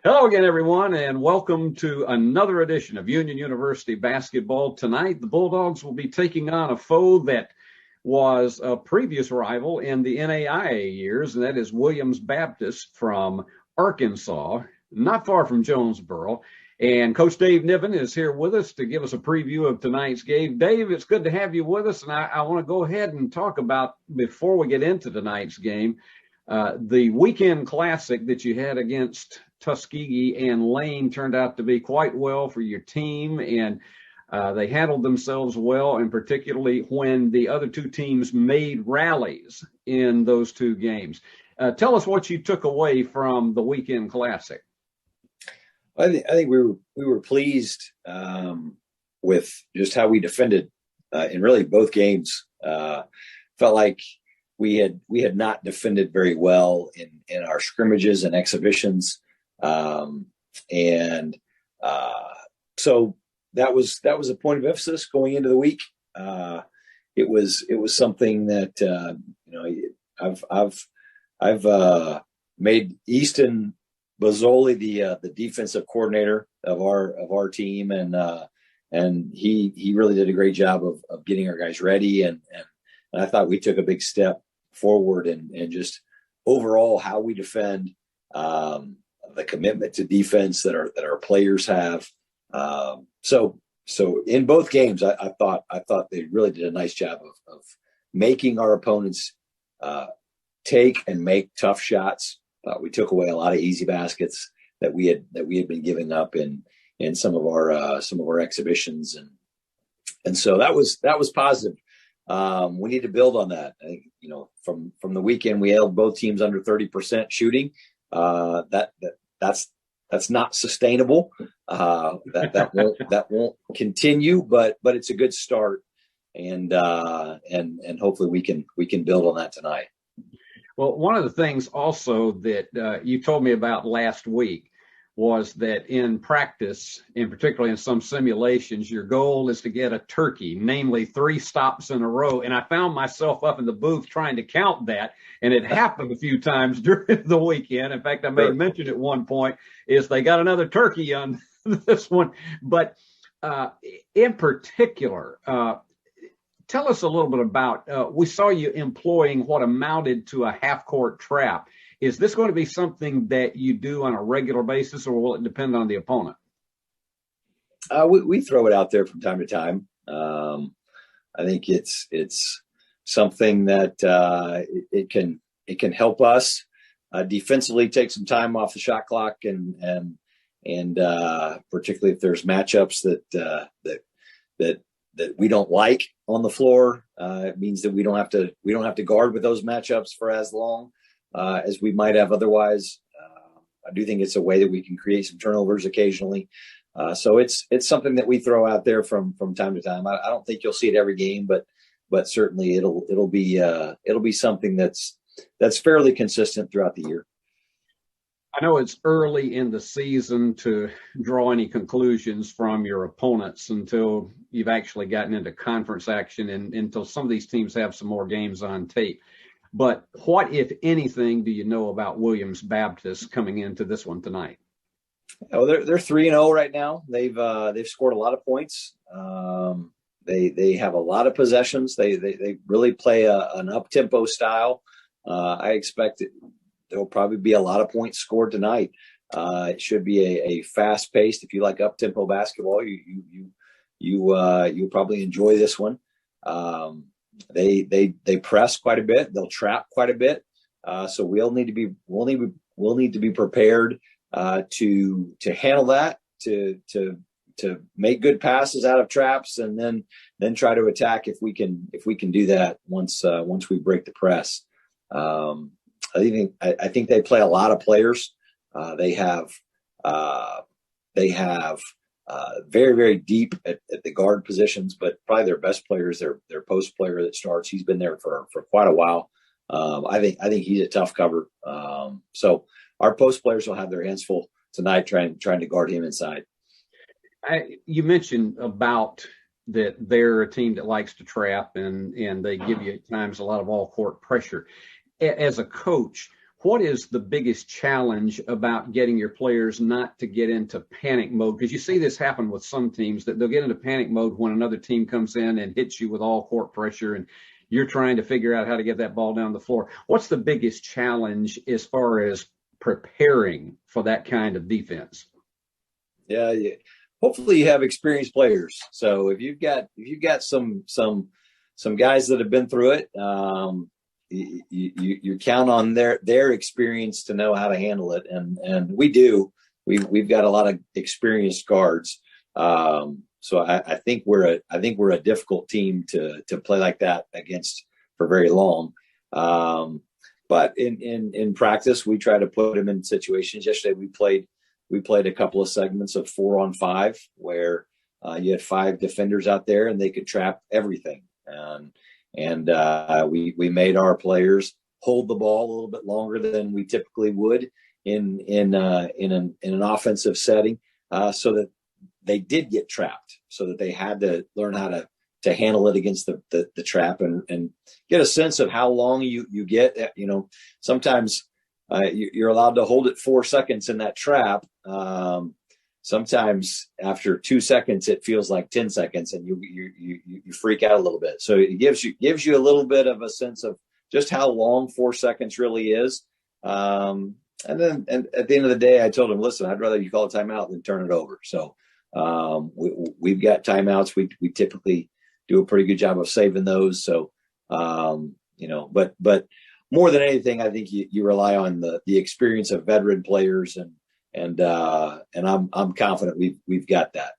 Hello again, everyone, and welcome to another edition of Union University Basketball. Tonight, the Bulldogs will be taking on a foe that was a previous rival in the NAIA years, and that is Williams Baptist from Arkansas, not far from Jonesboro. And Coach Dave Niven is here with us to give us a preview of tonight's game. Dave, it's good to have you with us, and I want to go ahead and talk about, before we get into tonight's game, the weekend classic that you had against Tuskegee and Lane turned out to be quite well for your team, and they handled themselves well, and particularly when the other two teams made rallies in those two games. Tell us what you took away from the weekend classic. I think we were pleased with just how we defended in really both games. Felt like we had not defended very well in our scrimmages and exhibitions. So that was a point of emphasis going into the week. It was something that, I've made Easton Bozzoli the defensive coordinator of our team. And he really did a great job of getting our guys ready. And I thought we took a big step forward and just overall how we defend, the commitment to defense that our players have. So in both games, I thought they really did a nice job of making our opponents take and make tough shots. We took away a lot of easy baskets that we had been giving up in some of our exhibitions, and so that was positive. We need to build on that. I think, from the weekend, we held both teams under 30% shooting. That's not sustainable. That won't continue, but it's a good start, and hopefully we can build on that tonight. Well, one of the things also that you told me about last week was that in practice, and particularly in some simulations, your goal is to get a turkey, namely 3 stops in a row. And I found myself up in the booth trying to count that, and it happened a few times during the weekend. In fact, I made mention at one point is they got another turkey on this one. But in particular, tell us a little bit about, we saw you employing what amounted to a half-court trap. Is this going to be something that you do on a regular basis, or will it depend on the opponent? We throw it out there from time to time. I think it's something that it can help us defensively take some time off the shot clock, and particularly if there's matchups that we don't like on the floor. It means that we don't have to guard with those matchups for as long as we might have otherwise. I do think it's a way that we can create some turnovers occasionally. So it's something that we throw out there from time to time. I don't think you'll see it every game, but certainly it'll be something that's fairly consistent throughout the year. I know it's early in the season to draw any conclusions from your opponents until you've actually gotten into conference action and until some of these teams have some more games on tape. But what, if anything, do you know about Williams Baptist coming into this one tonight? Oh, they're 3-0 right now. They've scored a lot of points. They have a lot of possessions. They really play an up-tempo style. I expect there'll probably be a lot of points scored tonight. It should be a fast-paced. If you like up-tempo basketball, you'll probably enjoy this one. They press quite a bit. They'll trap quite a bit. So we'll need to be prepared to handle that, to make good passes out of traps, and then try to attack if we can do that once we break the press. I think they play a lot of players. They have very, very deep at the guard positions, but probably their best player is their post player that starts. He's been there for quite a while. I think he's a tough cover. So our post players will have their hands full tonight trying to guard him inside. You mentioned about that they're a team that likes to trap, and they give you at times a lot of all court pressure. As a coach, what is the biggest challenge about getting your players not to get into panic mode? Because you see this happen with some teams, that they'll get into panic mode when another team comes in and hits you with all court pressure, and you're trying to figure out how to get that ball down the floor. What's the biggest challenge as far as preparing for that kind of defense? Yeah. Hopefully you have experienced players. So if you've got some guys that have been through it, you count on their experience to know how to handle it, and we do. We've got a lot of experienced guards, so I think we're a difficult team to play like that against for very long. But in practice, we try to put them in situations. Yesterday we played a couple of segments of 4-on-5 where you had 5 defenders out there and they could trap everything. And we made our players hold the ball a little bit longer than we typically would in an offensive setting, so that they did get trapped, so that they had to learn how to handle it against the trap and get a sense of how long you get. Sometimes you're allowed to hold it 4 seconds in that trap. Sometimes after 2 seconds, it feels like 10 seconds and you freak out a little bit. So it gives you a little bit of a sense of just how long 4 seconds really is. And at the end of the day, I told him, listen, I'd rather you call a timeout than turn it over. So we've got timeouts. We typically do a pretty good job of saving those. So, but more than anything, I think you rely on the experience of veteran players, and I'm confident we've got that.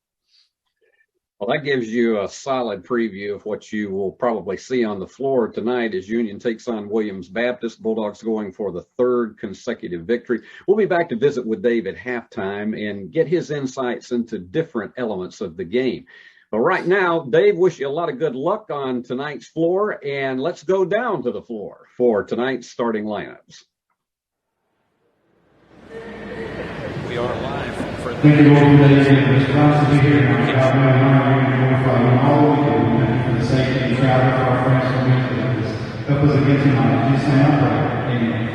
Well, that gives you a solid preview of what you will probably see on the floor tonight as Union takes on Williams Baptist. Bulldogs going for the 3rd consecutive victory. We'll be back to visit with Dave at halftime and get his insights into different elements of the game. But right now, Dave, wish you a lot of good luck on tonight's floor, and let's go down to the floor for tonight's starting lineups. We are live for the Thank you all, ladies and gentlemen. It's nice to be here. For the sake of the crowd, for our friends from Memphis, help us again tonight. Please stand upright. Amen.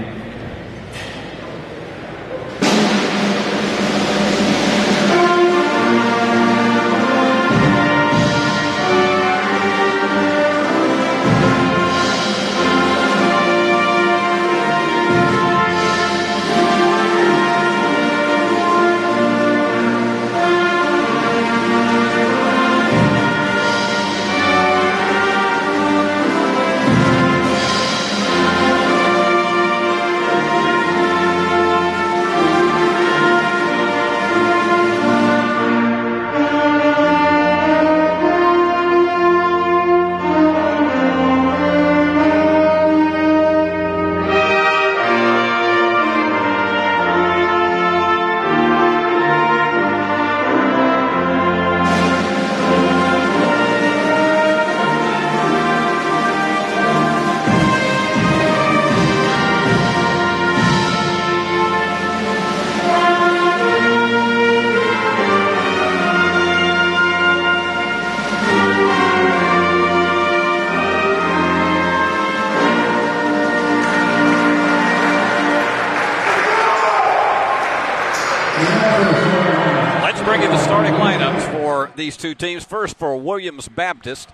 these two teams. First for Williams Baptist.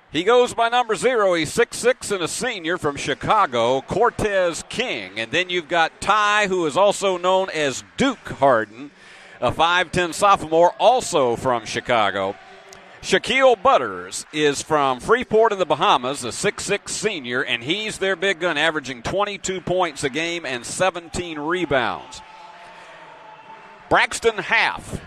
He goes by number 0. He's 6'6" and a senior from Chicago, Cortez King. And then you've got Ty, who is also known as Duke Harden, a 5'10" sophomore, also from Chicago. Shaquille Butters is from Freeport in the Bahamas, a 6'6" senior, and he's their big gun, averaging 22 points a game and 17 rebounds. Braxton Half,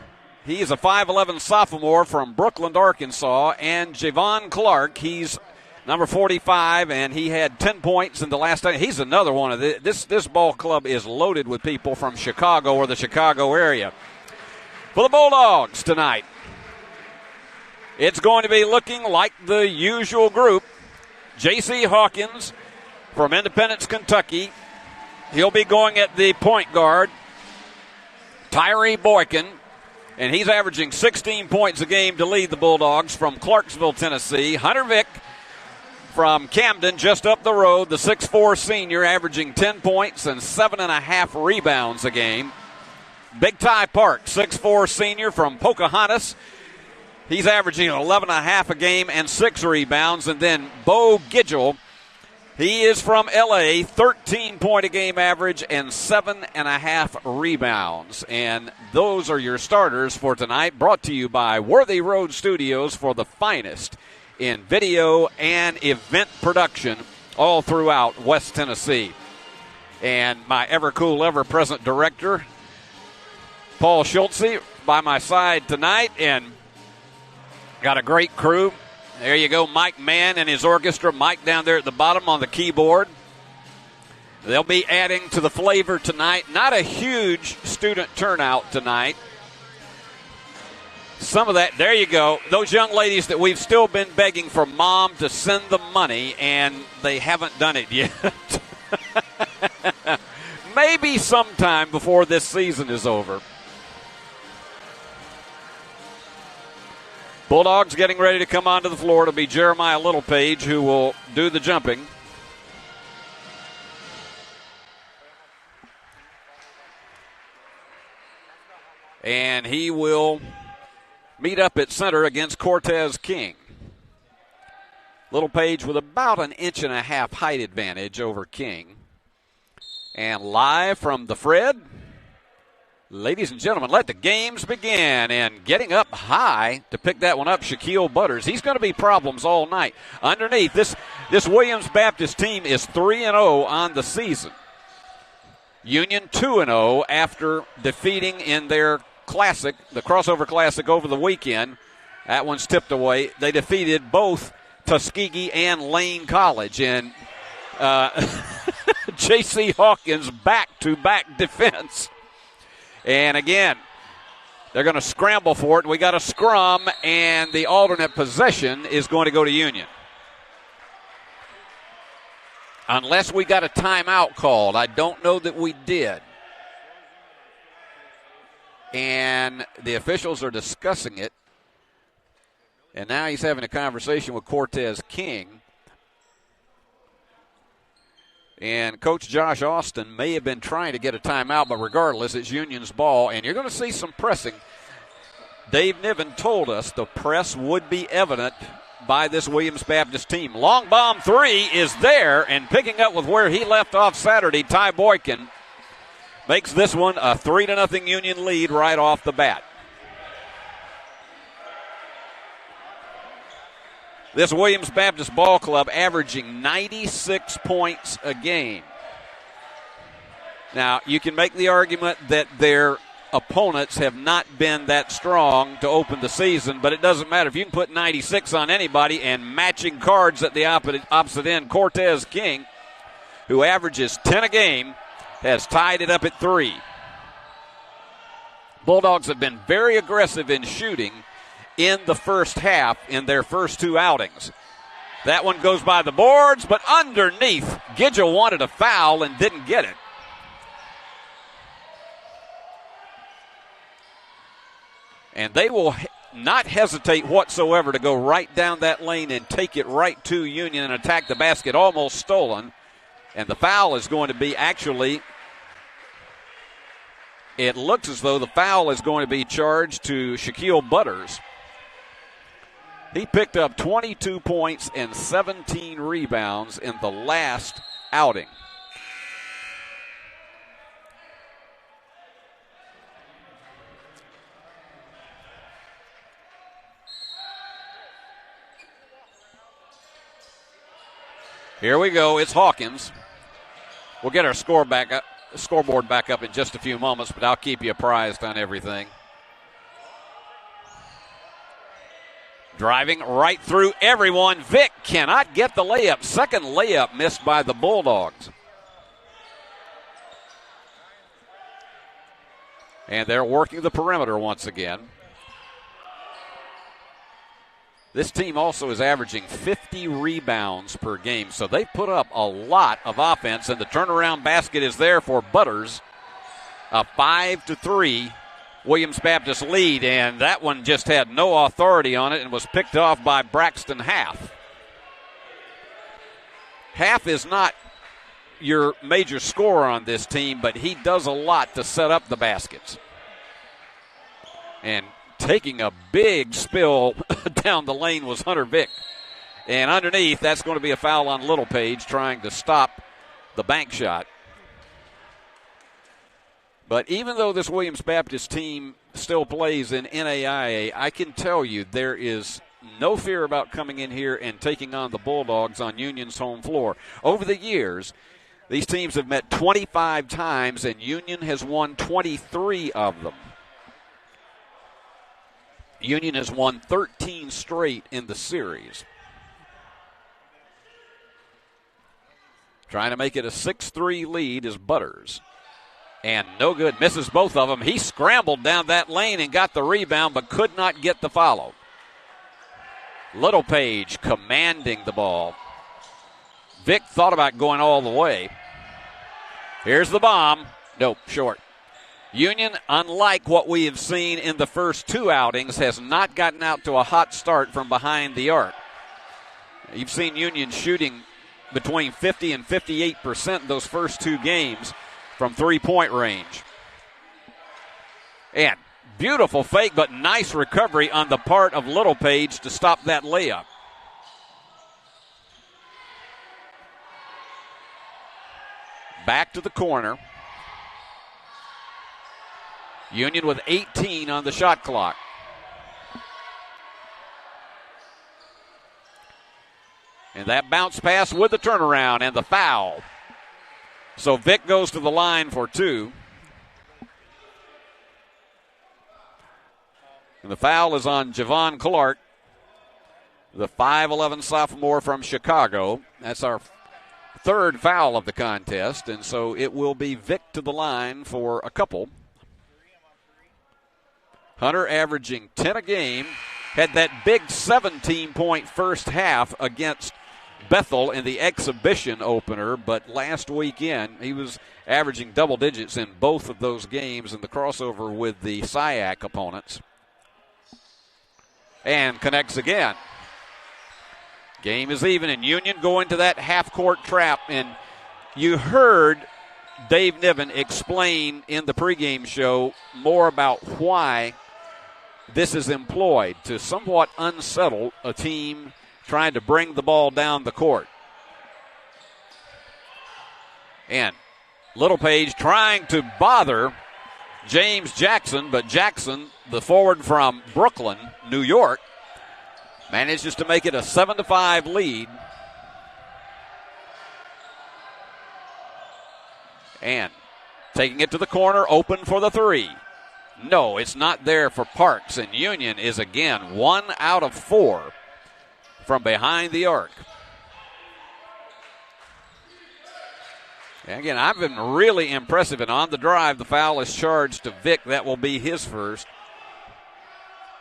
he's a 5'11" sophomore from Brookland, Arkansas, and Javon Clark, he's number 45, and he had 10 points in the last time. He's another one of this ball club is loaded with people from Chicago or the Chicago area. For the Bulldogs tonight, it's going to be looking like the usual group. J.C. Hawkins from Independence, Kentucky. He'll be going at the point guard. Tyree Boykin, and he's averaging 16 points a game to lead the Bulldogs from Clarksville, Tennessee. Hunter Vick from Camden, just up the road, the 6'4 senior, averaging 10 points and 7.5 rebounds a game. Big Ty Park, 6'4 senior from Pocahontas. He's averaging 11.5 a game and 6 rebounds. And then Bo Gidgel, he is from L.A., 13-point-a-game average and 7.5 rebounds. And those are your starters for tonight, brought to you by Worthy Road Studios for the finest in video and event production all throughout West Tennessee. And my ever-cool, ever-present director, Paul Schultze, by my side tonight, and got a great crew. There you go, Mike Mann and his orchestra. Mike down there at the bottom on the keyboard. They'll be adding to the flavor tonight. Not a huge student turnout tonight. Some of that, there you go. Those young ladies that we've still been begging for mom to send the money, and they haven't done it yet. Maybe sometime before this season is over. Bulldogs getting ready to come onto the floor. It'll be Jeremiah Littlepage who will do the jumping. And he will meet up at center against Cortez King. Littlepage with about an 1.5 inch height advantage over King. And live from the Fred, ladies and gentlemen, let the games begin. And getting up high to pick that one up, Shaquille Butters. He's going to be problems all night. Underneath, this Williams Baptist team is 3-0 on the season. Union 2-0 after defeating in their classic, the crossover classic over the weekend. That one's tipped away. They defeated both Tuskegee and Lane College. And J.C. Hawkins back-to-back defense. And again, they're going to scramble for it. We got a scrum, and the alternate possession is going to go to Union. Unless we got a timeout called. I don't know that we did. And the officials are discussing it. And now he's having a conversation with Cortez King. And Coach Josh Austin may have been trying to get a timeout, but regardless, it's Union's ball. And you're going to see some pressing. Dave Niven told us the press would be evident by this Williams Baptist team. Long bomb three is there, and picking up with where he left off Saturday, Ty Boykin makes this one a 3-0 Union lead right off the bat. This Williams Baptist Ball Club averaging 96 points a game. Now, you can make the argument that their opponents have not been that strong to open the season, but it doesn't matter. If you can put 96 on anybody, and matching cards at the opposite end, Cortez King, who averages 10 a game, has tied it up at 3. Bulldogs have been very aggressive in shooting in the first half in their first 2 outings. That one goes by the boards, but underneath, Gidgel wanted a foul and didn't get it. And they will not hesitate whatsoever to go right down that lane and take it right to Union and attack the basket, almost stolen. And the foul is going to be actually, it looks as though the foul is going to be charged to Shaquille Butters. He picked up 22 points and 17 rebounds in the last outing. Here we go. It's Hawkins. We'll get our scoreboard back up in just a few moments, but I'll keep you apprised on everything. Driving right through everyone. Vick cannot get the layup. Second layup missed by the Bulldogs. And they're working the perimeter once again. This team also is averaging 50 rebounds per game, so they put up a lot of offense, and the turnaround basket is there for Butters. A 5-3 Williams Baptist lead, and that one just had no authority on it and was picked off by Braxton Half. Half is not your major scorer on this team, but he does a lot to set up the baskets. And taking a big spill down the lane was Hunter Vick. And underneath, that's going to be a foul on Littlepage trying to stop the bank shot. But even though this Williams Baptist team still plays in NAIA, I can tell you there is no fear about coming in here and taking on the Bulldogs on Union's home floor. Over the years, these teams have met 25 times, and Union has won 23 of them. Union has won 13 straight in the series. Trying to make it a 6-3 lead is Butters. And no good, misses both of them. He scrambled down that lane and got the rebound, but could not get the follow. Littlepage commanding the ball. Vick thought about going all the way. Here's the bomb. Nope, short. Union, unlike what we have seen in the first two outings, has not gotten out to a hot start from behind the arc. You've seen Union shooting between 50 and 58% those first two games from three-point range. And beautiful fake, but nice recovery on the part of Littlepage to stop that layup. Back to the corner. Union with 18 on the shot clock. And that bounce pass with the turnaround and the foul. So Vick goes to the line for two. And the foul is on Javon Clark, the 5'11 sophomore from Chicago. That's our third foul of the contest, and so it will be Vick to the line for a couple. Hunter averaging 10 a game, had that big 17-point first half against Bethel in the exhibition opener, but last weekend he was averaging double digits in both of those games in the crossover with the SIAC opponents. And connects again. Game is even, and Union going to that half-court trap. And you heard Dave Niven explain in the pregame show more about why this is employed to somewhat unsettle a team trying to bring the ball down the court. And Littlepage trying to bother James Jackson, but Jackson, the forward from Brooklyn, New York, manages to make it a 7-5 lead. And taking it to the corner, open for the three. No, it's not there for Parks, and Union is again 1 out of 4 from behind the arc. And again, I've been really impressive, and on the drive, the foul is charged to Vick. That will be his first.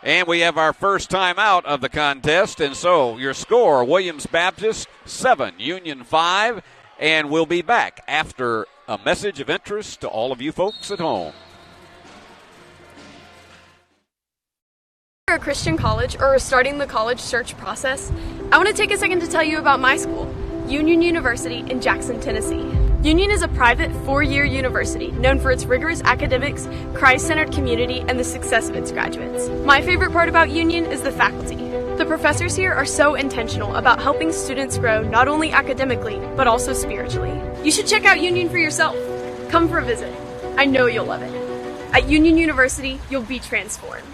And we have our first timeout of the contest, and so your score, Williams Baptist 7, Union 5, and we'll be back after a message of interest to all of you folks at home. A Christian college or starting the college search process, I want to take a second to tell you about my school, Union University in Jackson, Tennessee. Union is a private 4-year university known for its rigorous academics, Christ-centered community, and the success of its graduates. My favorite part about Union is the faculty. The professors here are so intentional about helping students grow not only academically, but also spiritually. You should check out Union for yourself. Come for a visit. I know you'll love it. At Union University, you'll be transformed.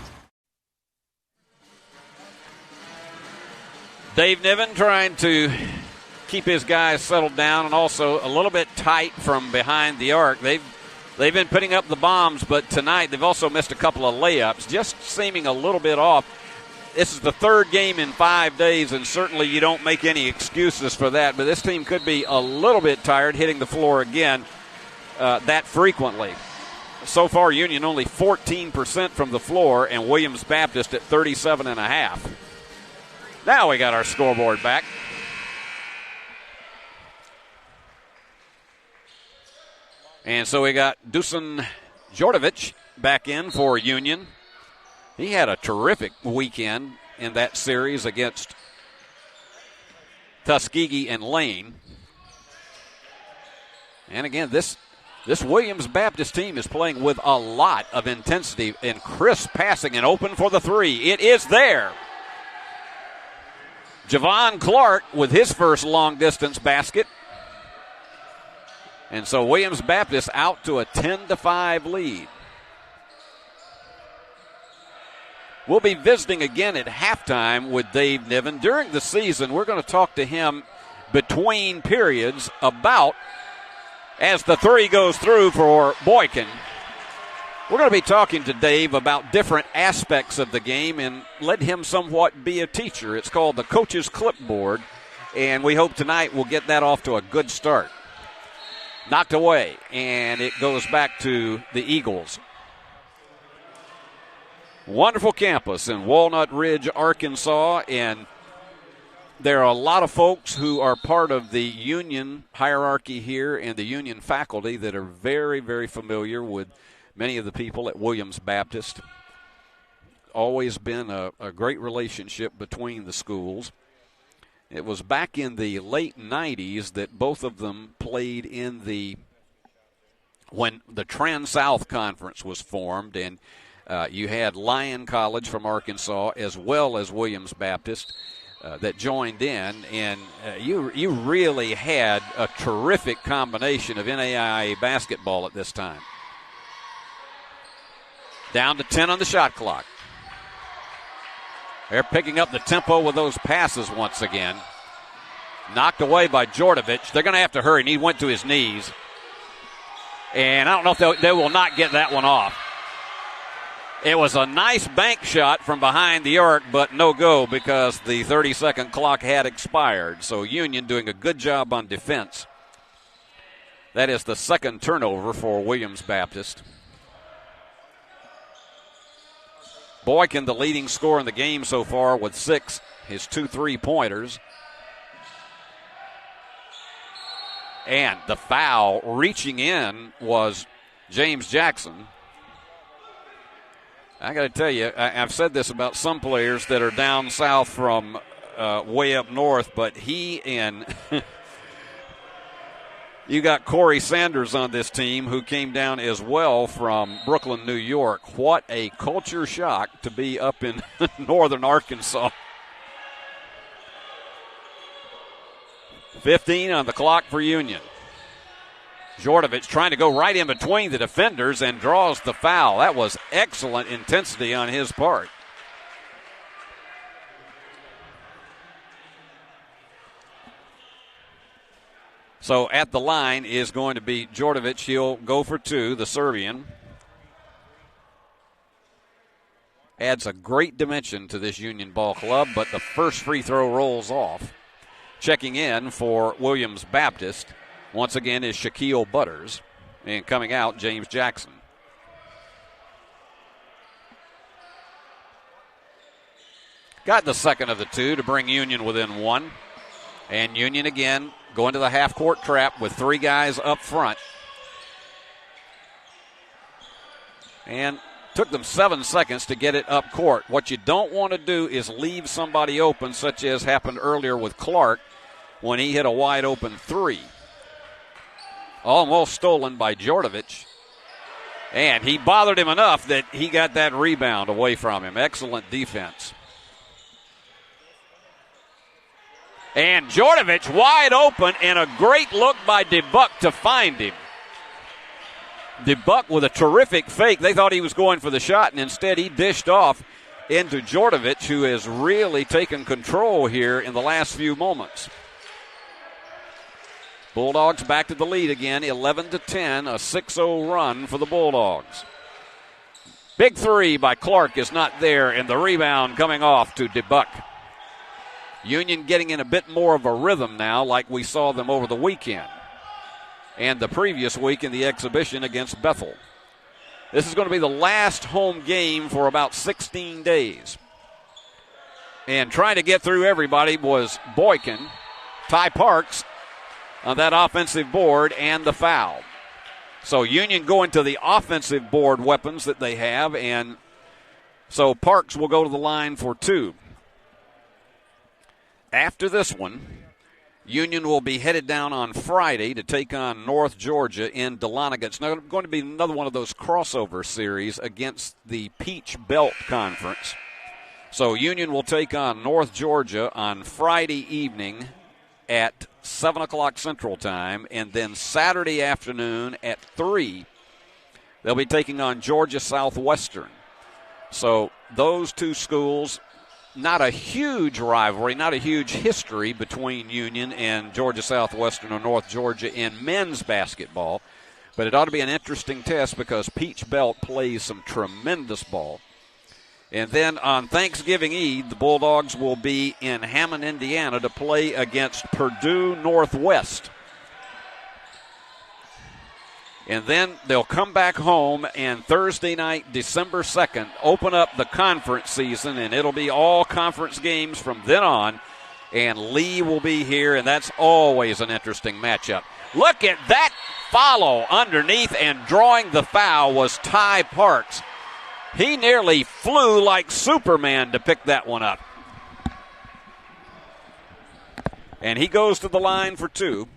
Dave Niven trying to keep his guys settled down and also a little bit tight from behind the arc. They've been putting up the bombs, but tonight they've also missed a couple of layups, just seeming a little bit off. This is the third game in 5 days, and certainly you don't make any excuses for that, but this team could be a little bit tired hitting the floor again that frequently. So far, Union only 14% from the floor, and Williams Baptist at 37.5%. Now we got our scoreboard back. And so we got Dusan Jordovic back in for Union. He had a terrific weekend in that series against Tuskegee and Lane. And again, this Williams Baptist team is playing with a lot of intensity and crisp passing, and open for the three. It is there. Javon Clark with his first long-distance basket. And so Williams Baptist out to a 10-5 lead. We'll be visiting again at halftime with Dave Niven. During the season, we're going to talk to him between periods about, as the three goes through for Boykin, we're going to be talking to Dave about different aspects of the game and let him somewhat be a teacher. It's called the Coach's Clipboard, and we hope tonight we'll get that off to a good start. Knocked away, and it goes back to the Eagles. Wonderful campus in Walnut Ridge, Arkansas, and there are a lot of folks who are part of the union hierarchy here and the union faculty that are very, very familiar with many of the people at Williams Baptist. Always been a great relationship between the schools. It was back in the late 90s that both of them played when the Trans-South Conference was formed, and you had Lyon College from Arkansas as well as Williams Baptist that joined in, and you really had a terrific combination of NAIA basketball at this time. Down to 10 on the shot clock. They're picking up the tempo with those passes once again. Knocked away by Jordovich. They're going to have to hurry, and he went to his knees. And I don't know if they will not get that one off. It was a nice bank shot from behind the arc, but no go because the 30-second clock had expired. So Union doing a good job on defense. That is the second turnover for Williams Baptist. Boykin, the leading scorer in the game so far with 6, his 2 3-pointers. And the foul reaching in was James Jackson. I got to tell you, I've said this about some players that are down south from way up north, but he and you got Corey Sanders on this team who came down as well from Brooklyn, New York. What a culture shock to be up in northern Arkansas. 15 on the clock for Union. Jordovich trying to go right in between the defenders and draws the foul. That was excellent intensity on his part. So at the line is going to be Jordovich. He'll go for 2, the Serbian. Adds a great dimension to this Union ball club, but the first free throw rolls off. Checking in for Williams Baptist once again is Shaquille Butters, and coming out, James Jackson. Got the second of the 2 to bring Union within 1. And Union again going to the half-court trap with 3 guys up front. And took them 7 seconds to get it up court. What you don't want to do is leave somebody open, such as happened earlier with Clark when he hit a wide-open 3. Almost stolen by Jordovich. And he bothered him enough that he got that rebound away from him. Excellent defense. And Jordovich wide open, and a great look by DeBuck to find him. DeBuck with a terrific fake. They thought he was going for the shot, and instead he dished off into Jordovich, who has really taken control here in the last few moments. Bulldogs back to the lead again, 11-10, a 6-0 run for the Bulldogs. Big 3 by Clark is not there, and the rebound coming off to DeBuck. Union getting in a bit more of a rhythm now, like we saw them over the weekend and the previous week in the exhibition against Bethel. This is going to be the last home game for about 16 days. And trying to get through everybody was Boykin. Ty Parks on that offensive board and the foul. So Union going to the offensive board weapons that they have, and so Parks will go to the line for 2. After this one, Union will be headed down on Friday to take on North Georgia in Dahlonega. It's going to be another one of those crossover series against the Peach Belt Conference. So Union will take on North Georgia on Friday evening at 7 o'clock Central Time, and then Saturday afternoon at 3, they'll be taking on Georgia Southwestern. So those two schools, not a huge rivalry, not a huge history between Union and Georgia Southwestern or North Georgia in men's basketball, but it ought to be an interesting test because Peach Belt plays some tremendous ball. And then on Thanksgiving Eve, the Bulldogs will be in Hammond, Indiana to play against Purdue Northwest. And then they'll come back home, and Thursday night, December 2nd, open up the conference season, and it'll be all conference games from then on. And Lee will be here, and that's always an interesting matchup. Look at that follow underneath, and drawing the foul was Ty Parks. He nearly flew like Superman to pick that one up. And he goes to the line for 2.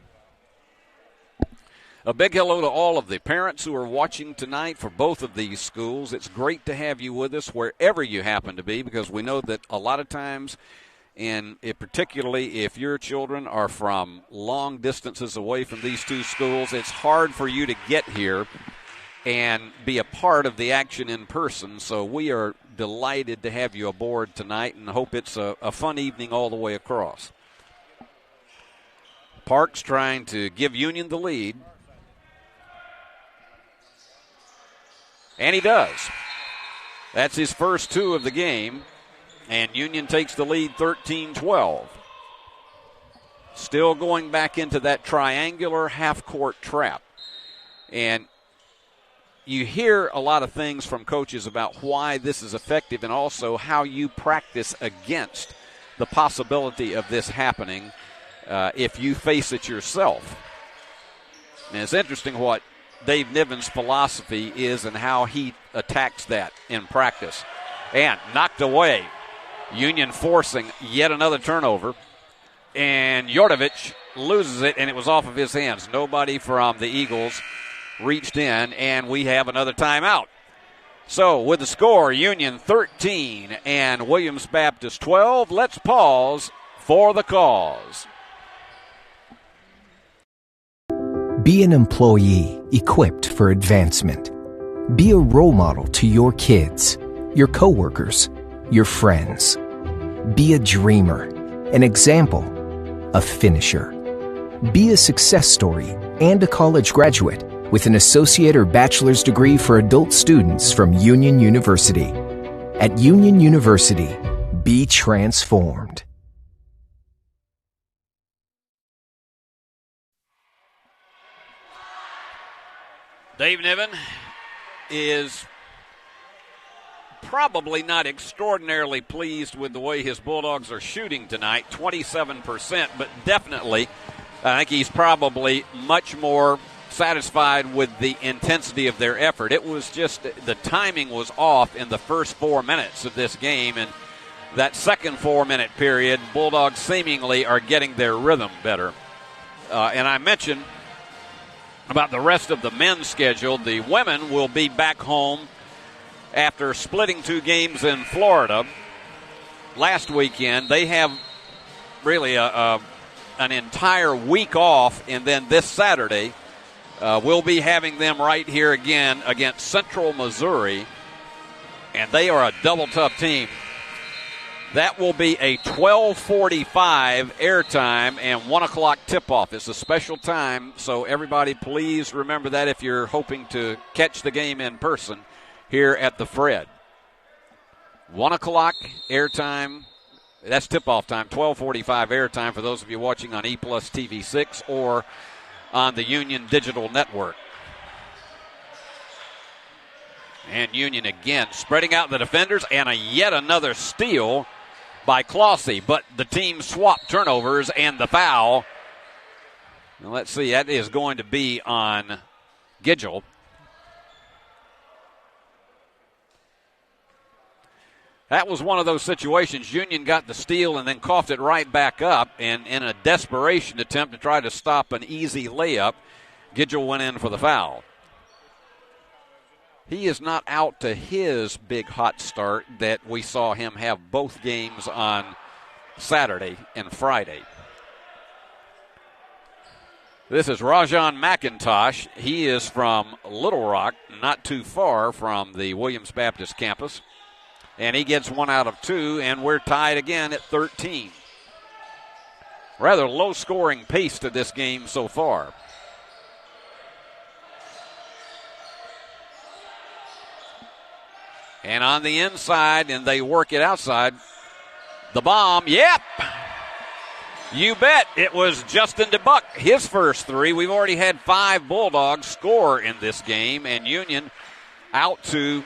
A big hello to all of the parents who are watching tonight for both of these schools. It's great to have you with us wherever you happen to be, because we know that a lot of times, and particularly if your children are from long distances away from these two schools, it's hard for you to get here and be a part of the action in person. So we are delighted to have you aboard tonight and hope it's a fun evening all the way across. Parks trying to give Union the lead. And he does. That's his first 2 of the game. And Union takes the lead 13-12. Still going back into that triangular half-court trap. And you hear a lot of things from coaches about why this is effective and also how you practice against the possibility of this happening if you face it yourself. And it's interesting what Dave Niven's philosophy is and how he attacks that in practice. And knocked away. Union forcing yet another turnover. And Jordovich loses it, and it was off of his hands. Nobody from the Eagles reached in, and we have another timeout. So with the score, Union 13 and Williams Baptist 12. Let's pause for the cause. Be an employee equipped for advancement. Be a role model to your kids, your coworkers, your friends. Be a dreamer, an example, a finisher. Be a success story and a college graduate with an associate or bachelor's degree for adult students from Union University. At Union University, be transformed. Dave Niven is probably not extraordinarily pleased with the way his Bulldogs are shooting tonight, 27%, but definitely I think he's probably much more satisfied with the intensity of their effort. It was just the timing was off in the first 4 minutes of this game, and that second 4-minute period, Bulldogs seemingly are getting their rhythm better. And I mentioned about the rest of the men's schedule. The women will be back home after splitting 2 games in Florida last weekend. They have really an entire week off, and then this Saturday we'll be having them right here again against Central Missouri, and they are a double tough team. That will be a 12:45 airtime and 1 o'clock tip-off. It's a special time, so everybody please remember that if you're hoping to catch the game in person here at the Fred. 1 o'clock airtime, that's tip-off time, 12:45 airtime for those of you watching on E-Plus TV6 or on the Union Digital Network. And Union again spreading out the defenders, and yet another steal by Clossy, but the team swapped turnovers and the foul. Now let's see, that is going to be on Gidgel. That was one of those situations. Union got the steal and then coughed it right back up, and in a desperation attempt to try to stop an easy layup, Gidgel went in for the foul. He is not out to his big hot start that we saw him have both games on Saturday and Friday. This is Rajon McIntosh. He is from Little Rock, not too far from the Williams Baptist campus. And he gets 1 out of 2, and we're tied again at 13. Rather low-scoring pace to this game so far. And on the inside, and they work it outside. The bomb, yep. You bet it was Justin DeBuck, his first 3. We've already had 5 Bulldogs score in this game, and Union out to,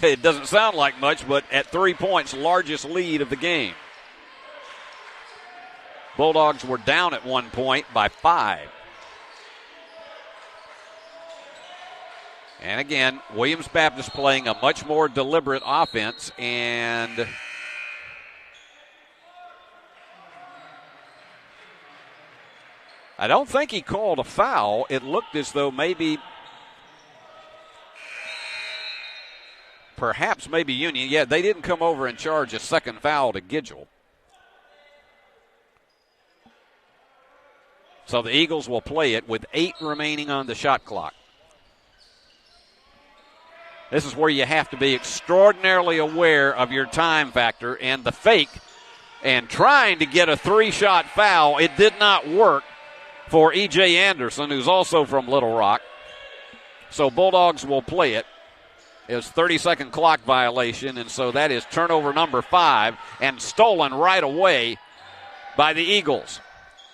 it doesn't sound like much, but at 3 points, largest lead of the game. Bulldogs were down at 1 point by 5. And again, Williams Baptist playing a much more deliberate offense, and I don't think he called a foul. It looked as though perhaps Union. Yeah, they didn't come over and charge a second foul to Gidgel. So the Eagles will play it with 8 remaining on the shot clock. This is where you have to be extraordinarily aware of your time factor and the fake and trying to get a 3-shot foul. It did not work for E.J. Anderson, who's also from Little Rock. So Bulldogs will play it. It's 30-second clock violation, and so that is turnover number 5 and stolen right away by the Eagles.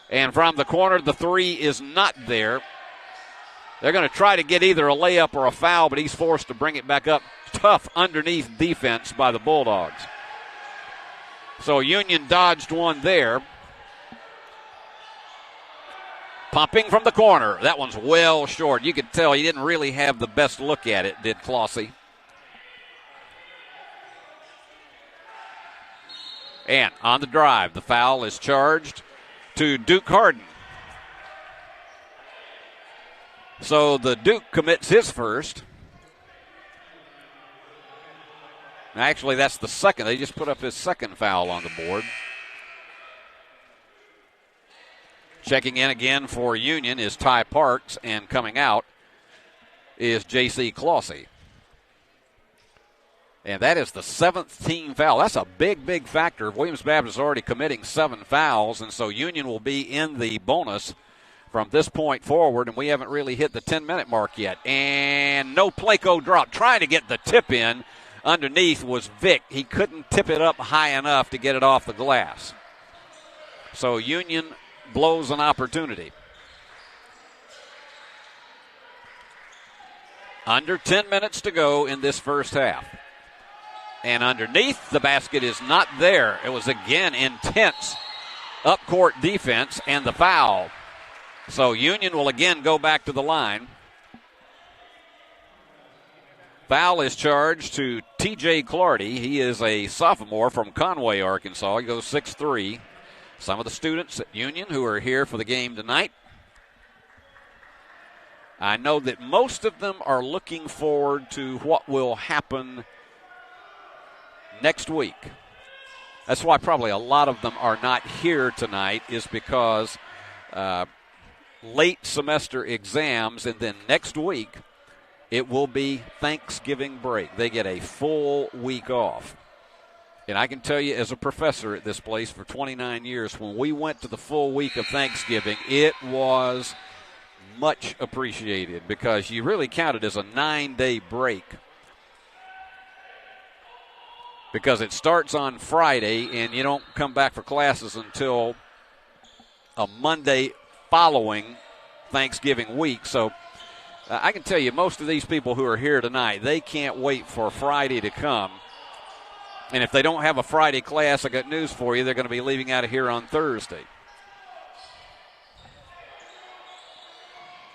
And from the corner, the 3 is not there. They're going to try to get either a layup or a foul, but he's forced to bring it back up. Tough underneath defense by the Bulldogs. So Union dodged one there. Pumping from the corner. That one's well short. You could tell he didn't really have the best look at it, did Clossy. And on the drive, the foul is charged to Duke Harden. So the Duke commits his first. Actually, that's the second. They just put up his second foul on the board. Checking in again for Union is Ty Parks, and coming out is J.C. Clossy. And that is the 7th team foul. That's a big, big factor. Williams Baptist is already committing 7 fouls, and so Union will be in the bonus from this point forward, and we haven't really hit the 10-minute mark yet. And no Placo drop. Trying to get the tip in underneath was Vick. He couldn't tip it up high enough to get it off the glass. So Union blows an opportunity. Under 10 minutes to go in this first half. And underneath, the basket is not there. It was, again, intense up-court defense and the foul. So Union will again go back to the line. Foul is charged to T.J. Clardy. He is a sophomore from Conway, Arkansas. He goes 6'3". Some of the students at Union who are here for the game tonight, I know that most of them are looking forward to what will happen next week. That's why probably a lot of them are not here tonight, is because late semester exams, and then next week it will be Thanksgiving break. They get a full week off. And I can tell you, as a professor at this place for 29 years, when we went to the full week of Thanksgiving, it was much appreciated because you really count it as a 9-day break. Because it starts on Friday, and you don't come back for classes until a Monday following Thanksgiving week. So I can tell you, most of these people who are here tonight, they can't wait for Friday to come. And if they don't have a Friday class, I got news for you. They're going to be leaving out of here on Thursday.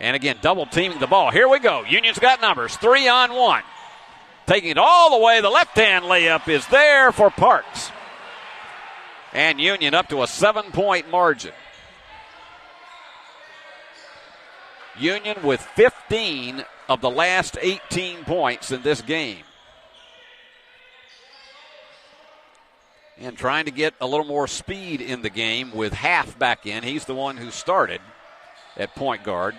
And again, double teaming the ball. Here we go. Union's got numbers. 3-on-1. Taking it all the way. The left-hand layup is there for Parks. And Union up to a 7-point margin. Union with 15 of the last 18 points in this game. And trying to get a little more speed in the game with Half back in. He's the one who started at point guard.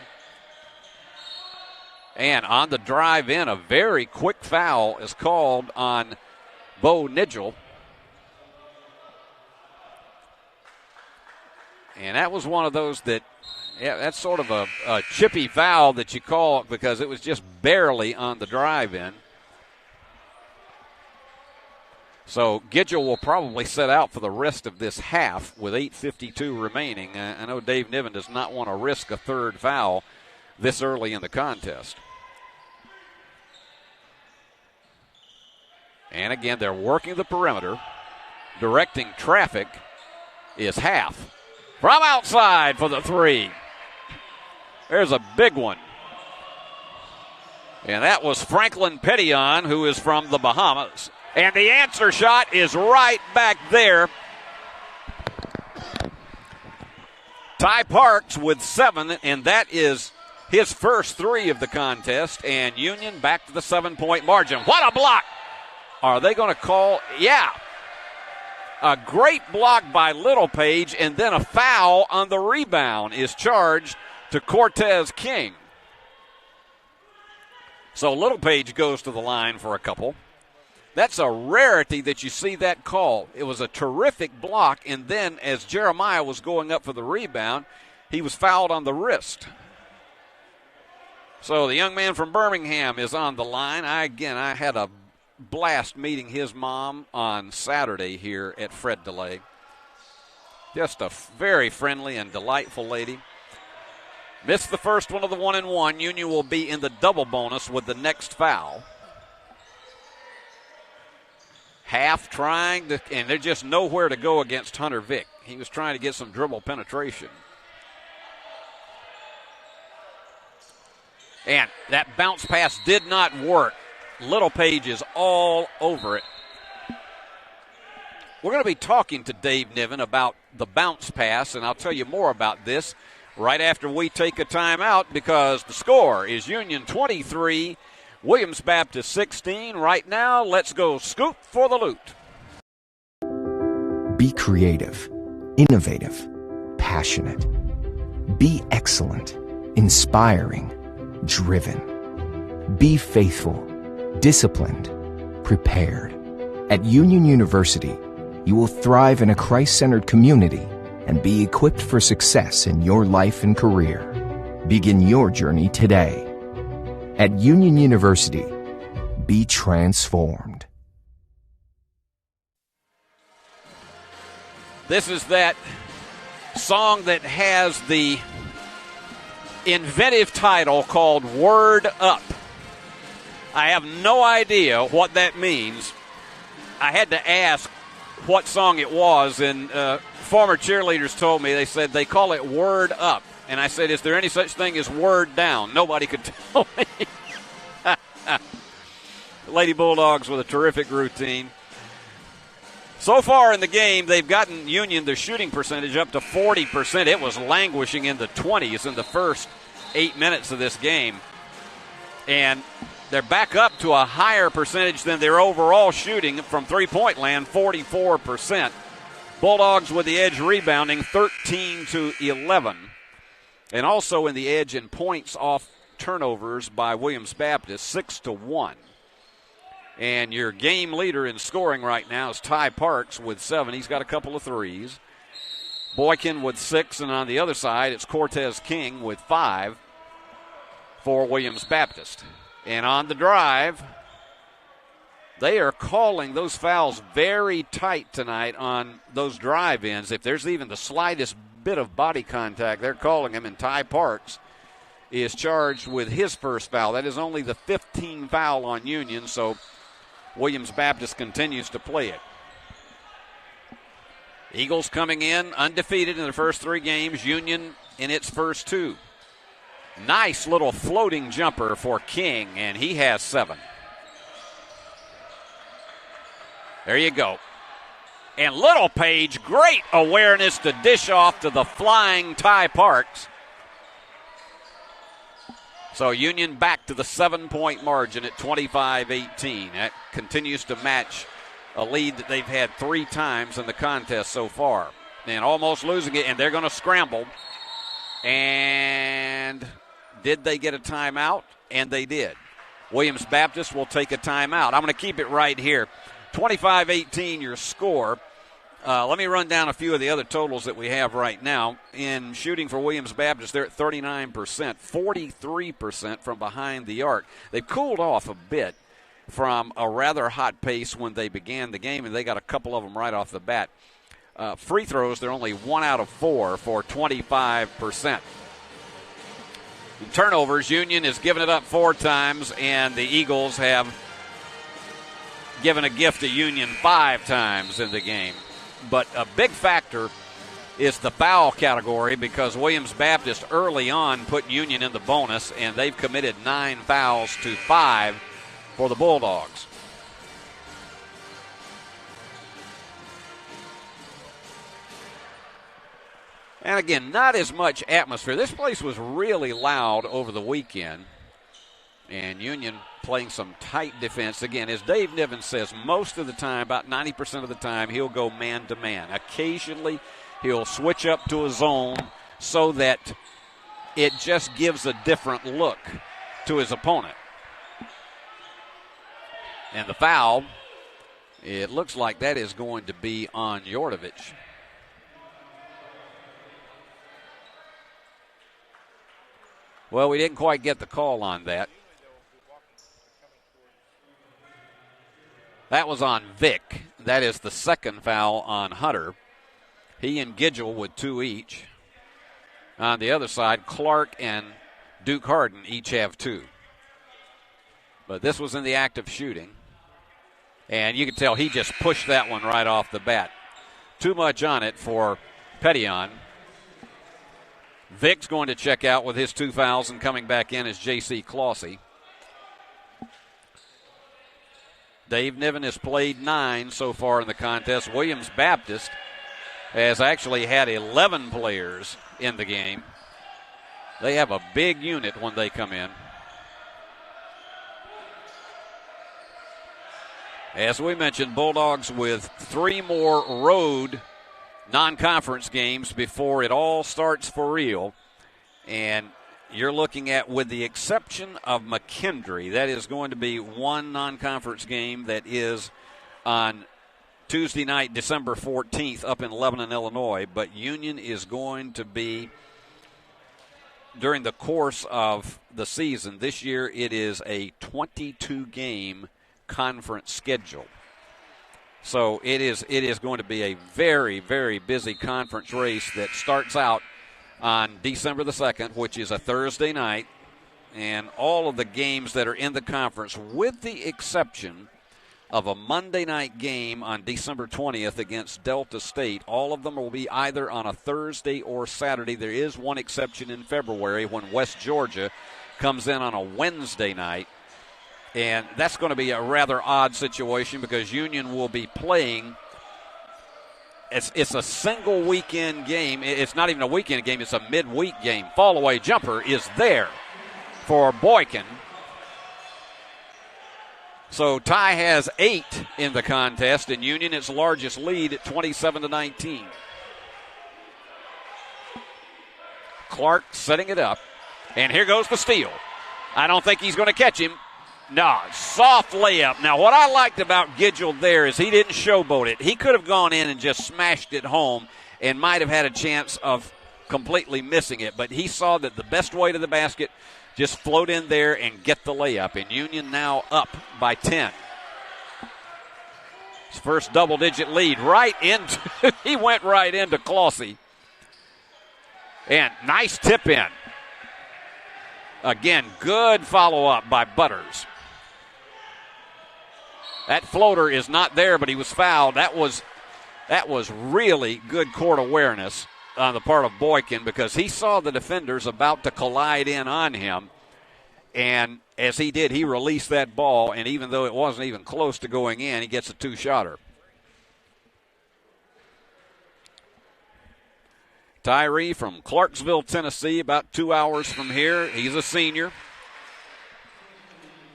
And on the drive in, a very quick foul is called on Bo Nigel. And that was one of those that, yeah, that's sort of a chippy foul that you call because it was just barely on the drive in. So Gidgel will probably set out for the rest of this half with 8:52 remaining. I know Dave Niven does not want to risk a third foul this early in the contest. And again, they're working the perimeter. Directing traffic is Half. From outside for the three. There's a big one. And that was Franklin Petillon, who is from the Bahamas. And the answer shot is right back there. Ty Parks with 7, and that is his first 3 of the contest. And Union back to the 7-point margin. What a block! Are they going to call? Yeah. A great block by Littlepage, and then a foul on the rebound is charged to Cortez King. So Littlepage goes to the line for a couple. That's a rarity that you see that call. It was a terrific block, and then as Jeremiah was going up for the rebound, he was fouled on the wrist. So the young man from Birmingham is on the line. I had a blast meeting his mom on Saturday here at Fred DeLay. Just a very friendly and delightful lady. Missed the first one of the 1-and-1. Union will be in the double bonus with the next foul. Half trying to, and there's just nowhere to go against Hunter Vick. He was trying to get some dribble penetration. And that bounce pass did not work. Littlepage is all over it. We're going to be talking to Dave Niven about the bounce pass, and I'll tell you more about this right after we take a timeout because the score is Union 23, Williams Baptist 16. Right now, let's go scoop for the loot. Be creative, innovative, passionate. Be excellent, inspiring, driven. Be faithful, disciplined, prepared. At Union University, you will thrive in a Christ-centered community and be equipped for success in your life and career. Begin your journey today. At Union University, be transformed. This is that song that has the inventive title called Word Up. I have no idea what that means. I had to ask what song it was, and former cheerleaders told me, they said they call it Word Up. And I said, is there any such thing as word down? Nobody could tell me. Lady Bulldogs with a terrific routine. So far in the game, they've gotten Union their shooting percentage up to 40%. It was languishing in the 20s in the first 8 minutes of this game. And they're back up to a higher percentage than their overall shooting from three-point land, 44%. Bulldogs with the edge rebounding, 13-11. And also in the edge in points off turnovers by Williams Baptist, 6-1. And your game leader in scoring right now is Ty Parks with 7. He's got a couple of threes. Boykin with 6, and on the other side, it's Cortez King with 5 for Williams Baptist. And on the drive, they are calling those fouls very tight tonight on those drive-ins. If there's even the slightest bit of body contact, they're calling him, and Ty Parks is charged with his first foul. That is only the 15th foul on Union, so Williams Baptist continues to play it. Eagles coming in undefeated in their first 3 games. Union in its first 2. Nice little floating jumper for King, and he has 7. There you go. And Little Page, great awareness to dish off to the flying Ty Parks. So Union back to the 7-point margin at 25-18. That continues to match a lead that they've had 3 times in the contest so far. And almost losing it, and they're going to scramble. And did they get a timeout? And they did. Williams Baptist will take a timeout. I'm going to keep it right here. 25-18 your score. Let me run down a few of the other totals that we have right now. In shooting for Williams Baptist, they're at 39%, 43% from behind the arc. They've cooled off a bit from a rather hot pace when they began the game, and they got a couple of them right off the bat. Free throws, they're only 1 out of 4 for 25%. In turnovers, Union has given it up 4 times, and the Eagles have given a gift to Union 5 times in the game. But a big factor is the foul category because Williams Baptist early on put Union in the bonus, and they've committed 9 fouls to 5 for the Bulldogs. And again, not as much atmosphere. This place was really loud over the weekend. And Union playing some tight defense. Again, as Dave Niven says, most of the time, about 90% of the time, he'll go man-to-man. Occasionally, he'll switch up to a zone so that it just gives a different look to his opponent. And the foul, it looks like that is going to be on Jordovich. Well, we didn't quite get the call on that. That was on Vick. That is the second foul on Hunter. He and Gidgel with 2 each. On the other side, Clark and Duke Harden each have 2. But this was in the act of shooting. And you can tell he just pushed that one right off the bat. Too much on it for Petition. Vick's going to check out with his 2 fouls, and coming back in is J.C. Clausey. Dave Niven has played 9 so far in the contest. Williams Baptist has actually had 11 players in the game. They have a big unit when they come in. As we mentioned, Bulldogs with 3 more road non-conference games before it all starts for real. And you're looking at, with the exception of McKendree, that is going to be 1 non-conference game that is on Tuesday night, December 14th, up in Lebanon, Illinois. But Union is going to be, during the course of the season, this year it is a 22-game conference schedule. So it is going to be a very, very busy conference race that starts out on December the 2nd, which is a Thursday night, and all of the games that are in the conference, with the exception of a Monday night game on December 20th against Delta State, all of them will be either on a Thursday or Saturday. There is one exception in February when West Georgia comes in on a Wednesday night. And that's going to be a rather odd situation because Union will be playing. It's a single weekend game. It's not even a weekend game. It's a midweek game. Fall-away jumper is there for Boykin. So Ty has 8 in the contest, and Union its largest lead at 27-19. Clark setting it up, and here goes the steal. I don't think he's going to catch him. No, soft layup. Now, what I liked about Gidgel there is he didn't showboat it. He could have gone in and just smashed it home and might have had a chance of completely missing it. But he saw that the best way to the basket, just float in there and get the layup. And Union now up by 10. His first double-digit lead right into – he went right into Clausey. And nice tip in. Again, good follow-up by Butters. That floater is not there, but he was fouled. That was really good court awareness on the part of Boykin because he saw the defenders about to collide in on him. And as he did, he released that ball, and even though it wasn't even close to going in, he gets a 2-shotter. Tyree from Clarksville, Tennessee, about 2 hours from here. He's a senior.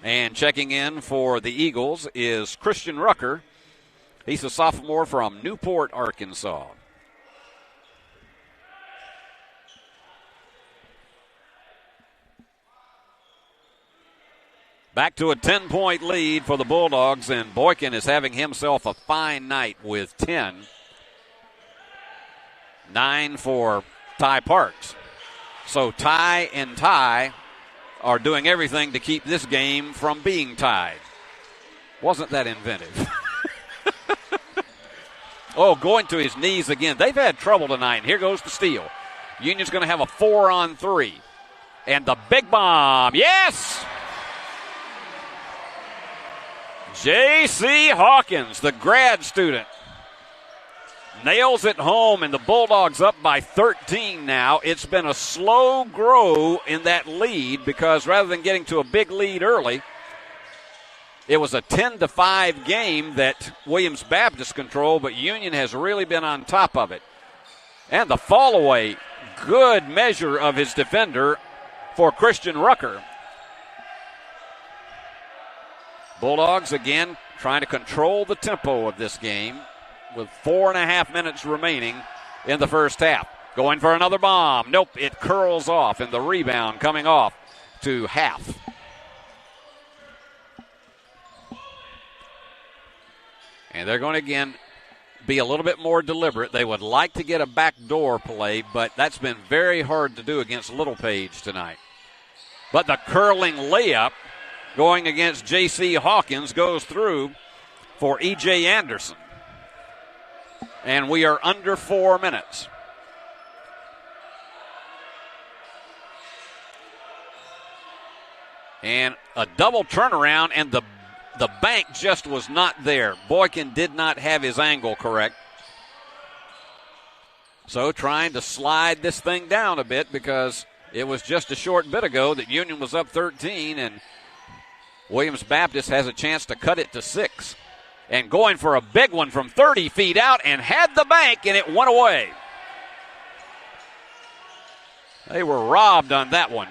And checking in for the Eagles is Christian Rucker. He's a sophomore from Newport, Arkansas. Back to a 10-point lead for the Bulldogs, and Boykin is having himself a fine night with 10. 9 for Ty Parks. So Ty and Ty are doing everything to keep this game from being tied. Wasn't that inventive? Oh, going to his knees again. They've had trouble tonight, and here goes the steal. Union's going to have a 4-on-3. And the big bomb, yes! J.C. Hawkins, the grad student, nails it home, and the Bulldogs up by 13 now. It's been a slow grow in that lead because rather than getting to a big lead early, it was a 10-5 game that Williams Baptist controlled, but Union has really been on top of it. And the fall away, good measure of his defender for Christian Rucker. Bulldogs again trying to control the tempo of this game with 4.5 minutes remaining in the first half. Going for another bomb. Nope, it curls off, and the rebound coming off to half. And they're going to again be a little bit more deliberate. They would like to get a backdoor play, but that's been very hard to do against Little Page tonight. But the curling layup going against J.C. Hawkins goes through for E.J. Anderson. And we are under 4 minutes. And a double turnaround, and the bank just was not there. Boykin did not have his angle correct. So trying to slide this thing down a bit because it was just a short bit ago that Union was up 13, and Williams Baptist has a chance to cut it to 6. And going for a big one from 30 feet out, and had the bank, and it went away. They were robbed on that one.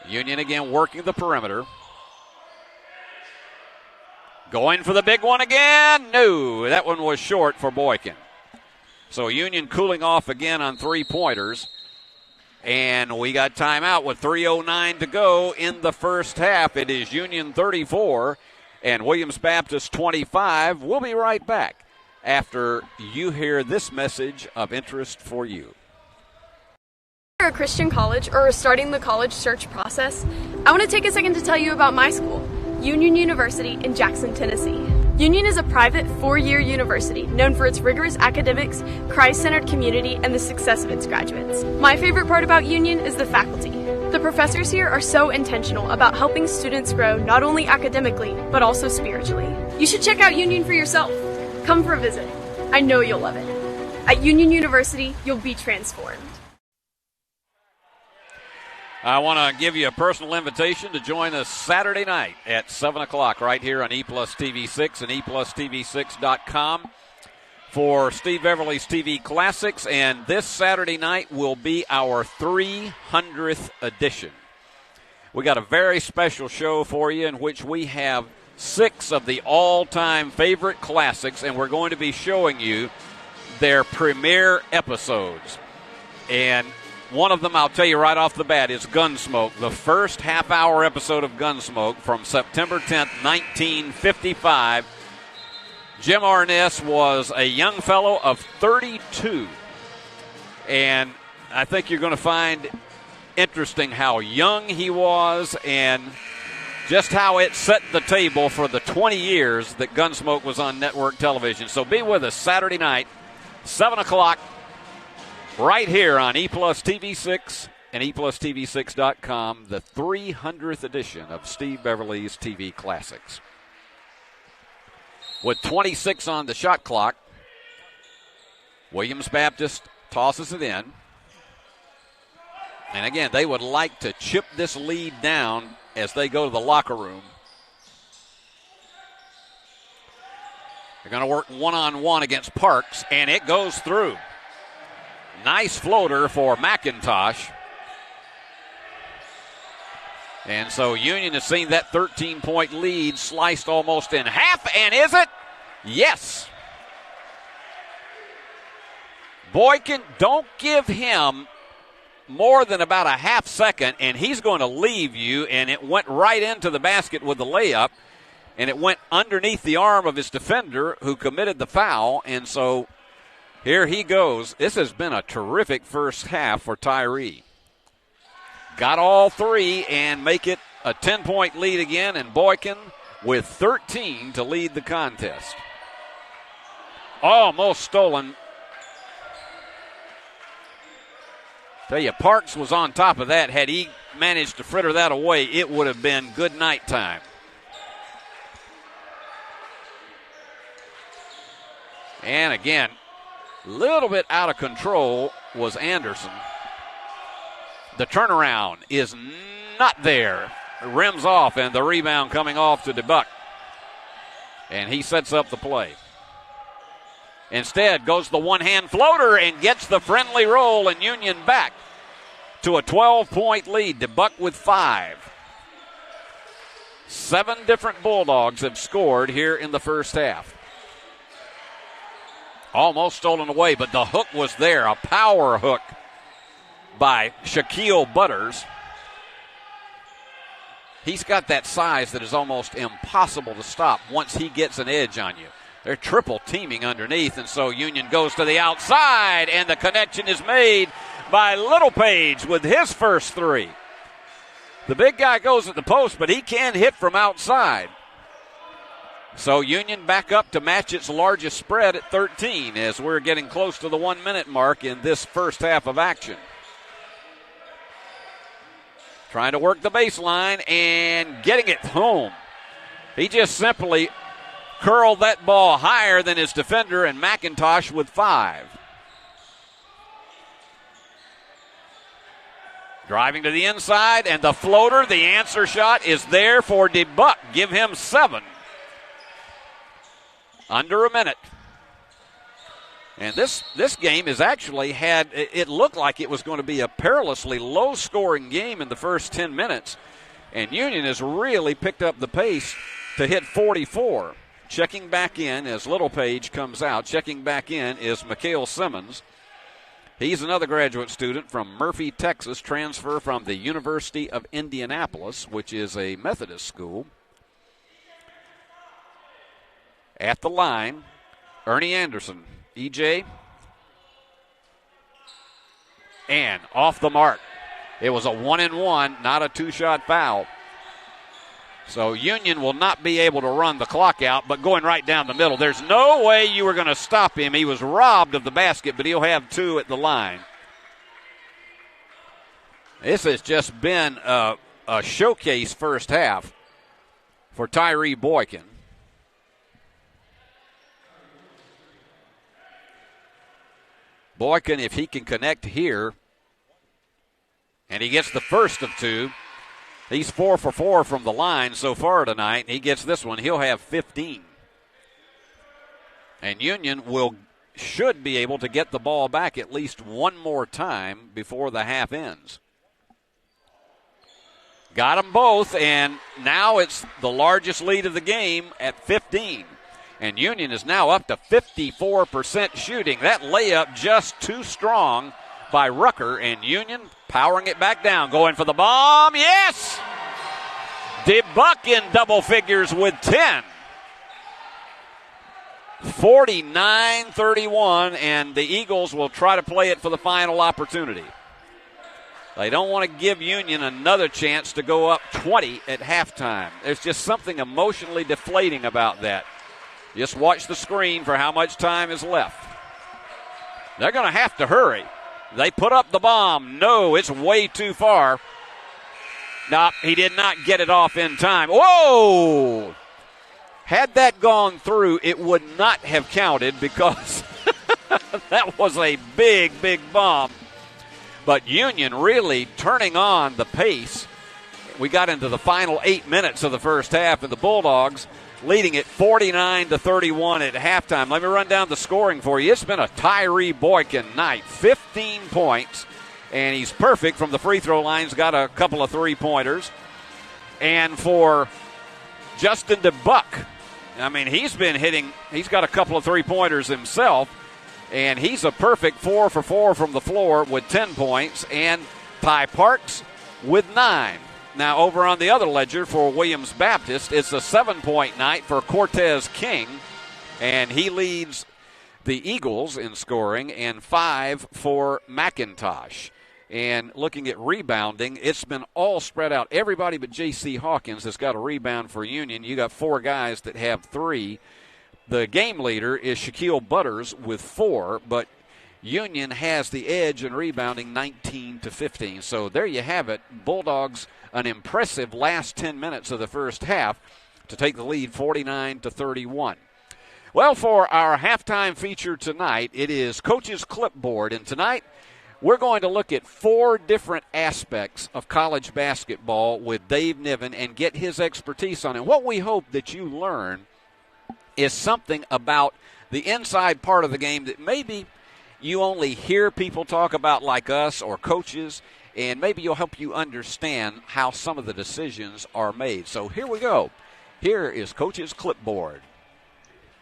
Union again working the perimeter. Going for the big one again. No, that one was short for Boykin. So Union cooling off again on 3-pointers. And we got timeout with 3:09 to go in the first half. It is Union 34 and Williams Baptist 25. We'll be right back after you hear this message of interest for you. If you're a Christian college or are starting the college search process, I want to take a second to tell you about my school, Union University in Jackson, Tennessee. Union is a private 4-year university known for its rigorous academics, Christ-centered community, and the success of its graduates. My favorite part about Union is the faculty. The professors here are so intentional about helping students grow not only academically, but also spiritually. You should check out Union for yourself. Come for a visit. I know you'll love it. At Union University, you'll be transformed. I want to give you a personal invitation to join us Saturday night at 7 o'clock right here on E-Plus TV6 and EPlusTV6.com for Steve Beverly's TV Classics. And this Saturday night will be our 300th edition. We got a very special show for you in which we have 6 of the all-time favorite classics, and we're going to be showing you their premiere episodes. And one of them, I'll tell you right off the bat, is Gunsmoke, the first half-hour episode of Gunsmoke from September 10th, 1955. Jim Arness was a young fellow of 32, and I think you're going to find interesting how young he was and just how it set the table for the 20 years that Gunsmoke was on network television. So be with us Saturday night, 7 o'clock, right here on E-Plus TV6 and EPlusTV6.com, the 300th edition of Steve Beverly's TV Classics. With 26 on the shot clock, Williams Baptist tosses it in. And again, they would like to chip this lead down as they go to the locker room. They're going to work one-on-one against Parks, and it goes through. Nice floater for McIntosh. And so Union has seen that 13-point lead sliced almost in half, and is it? Yes. Boykin, don't give him more than about a half second, and he's going to leave you, and it went right into the basket with the layup, and it went underneath the arm of his defender who committed the foul, and so here he goes. This has been a terrific first half for Tyree. Got all three and make it a 10-point lead again, and Boykin with 13 to lead the contest. Almost stolen. Tell you, Parks was on top of that. Had he managed to fritter that away, it would have been good night time. And again, a little bit out of control was Anderson. The turnaround is not there. Rims off, and the rebound coming off to DeBuck. And he sets up the play. Instead, goes the one-hand floater and gets the friendly roll, and Union back to a 12-point lead. DeBuck with 5. 7 different Bulldogs have scored here in the first half. Almost stolen away, but the hook was there. A power hook by Shaquille Butters. He's got that size that is almost impossible to stop once he gets an edge on you. They're triple teaming underneath, and so Union goes to the outside, and the connection is made by Littlepage with his first 3. The big guy goes at the post, but he can hit from outside. So Union back up to match its largest spread at 13 as we're getting close to the 1-minute mark in this first half of action. Trying to work the baseline and getting it home. He just simply curled that ball higher than his defender, and McIntosh with 5. Driving to the inside, and the floater, the answer shot is there for DeBuck. Give him 7. Under a minute. And this game has actually had, it looked like it was going to be a perilously low-scoring game in the first 10 minutes. And Union has really picked up the pace to hit 44. Checking back in as Littlepage comes out. Checking back in is Mikhail Simmons. He's another graduate student from Murphy, Texas, transfer from the University of Indianapolis, which is a Methodist school. At the line, Ernie Anderson. EJ. And off the mark. It was a 1-and-1, not a 2-shot foul. So Union will not be able to run the clock out, but going right down the middle. There's no way you were going to stop him. He was robbed of the basket, but he'll have 2 at the line. This has just been a showcase first half for Tyree Boykin. Boykin, if he can connect here, and he gets the first of 2, he's 4 for 4 from the line so far tonight, and he gets this one, he'll have 15. And Union should be able to get the ball back at least one more time before the half ends. Got them both, and now it's the largest lead of the game at 15. And Union is now up to 54% shooting. That layup just too strong by Rucker, and Union powering it back down, going for the bomb. Yes! DeBuck in double figures with 10. 49-31, and the Eagles will try to play it for the final opportunity. They don't want to give Union another chance to go up 20 at halftime. There's just something emotionally deflating about that. Just watch the screen for how much time is left. They're going to have to hurry. They put up the bomb. No, it's way too far. No, he did not get it off in time. Whoa! Had that gone through, it would not have counted because that was a big, big bomb. But Union really turning on the pace. We got into the final 8 minutes of the first half, and the Bulldogs leading it 49-31 at halftime. Let me run down the scoring for you. It's been a Tyree Boykin night. 15 points, and he's perfect from the free throw line. He's got a couple of three-pointers. And for Justin DeBuck, I mean, he's been hitting. He's got a couple of three-pointers himself, and he's a perfect 4 for 4 from the floor with 10 points. And Ty Parks with 9. Now, over on the other ledger for Williams Baptist, it's a 7-point night for Cortez King, and he leads the Eagles in scoring, and 5 for McIntosh. And looking at rebounding, it's been all spread out. Everybody but J.C. Hawkins has got a rebound for Union. You got 4 guys that have 3. The game leader is Shaquille Butters with 4, but Union has the edge in rebounding 19-15. So there you have it. Bulldogs, an impressive last 10 minutes of the first half to take the lead 49-31. Well, for our halftime feature tonight, it is Coach's Clipboard. And tonight, we're going to look at 4 different aspects of college basketball with Dave Niven and get his expertise on it. What we hope that you learn is something about the inside part of the game that maybe you only hear people talk about like us or coaches, and maybe you'll help you understand how some of the decisions are made. So here we go. Here is Coach's Clipboard.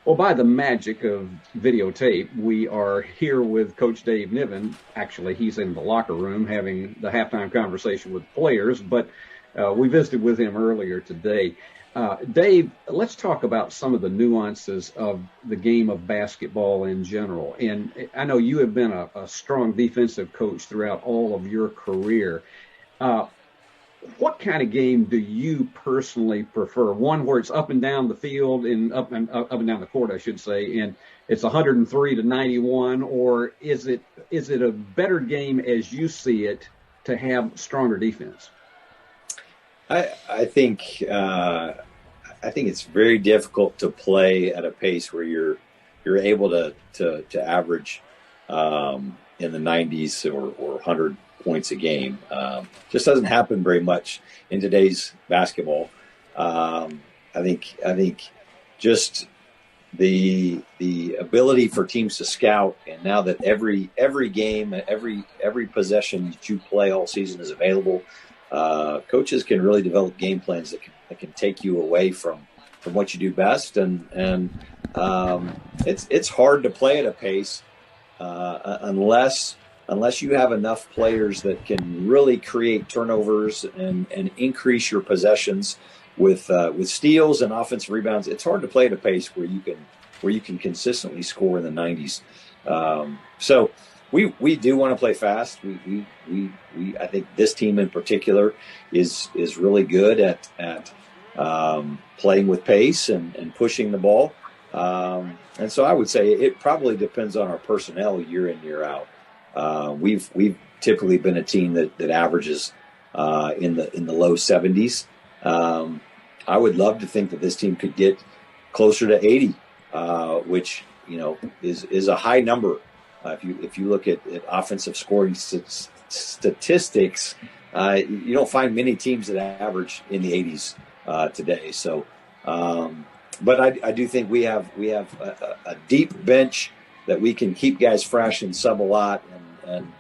Well, by the magic of videotape, we are here with Coach Dave Niven. Actually, he's in the locker room having the halftime conversation with players, but we visited with him earlier today. Dave, let's talk about some of the nuances of the game of basketball in general. And I know you have been a strong defensive coach throughout all of your career. What kind of game do you personally prefer? One where it's up and down the field and up and down the court, I should say, and it's 103-91, or is it a better game as you see it to have stronger defense? I think it's very difficult to play at a pace where you're able to average in the 90s or 100 points a game. Just doesn't happen very much in today's basketball. I think just the ability for teams to scout, and now that every game, every possession that you play all season is available, coaches can really develop game plans that can take you away from what you do best, and it's hard to play at a pace unless you have enough players that can really create turnovers and increase your possessions with steals and offensive rebounds. It's hard to play at a pace where you can consistently score in the 90s. So we do want to play fast. We I think this team in particular is really good at playing with pace and pushing the ball. And so I would say it probably depends on our personnel year in, year out. We've typically been a team that averages in the low 70s. I would love to think that this team could get closer to 80, which is a high number. If you look at offensive scoring statistics, you don't find many teams that average in the 80s today. So, but I do think we have a deep bench that we can keep guys fresh and sub a lot, and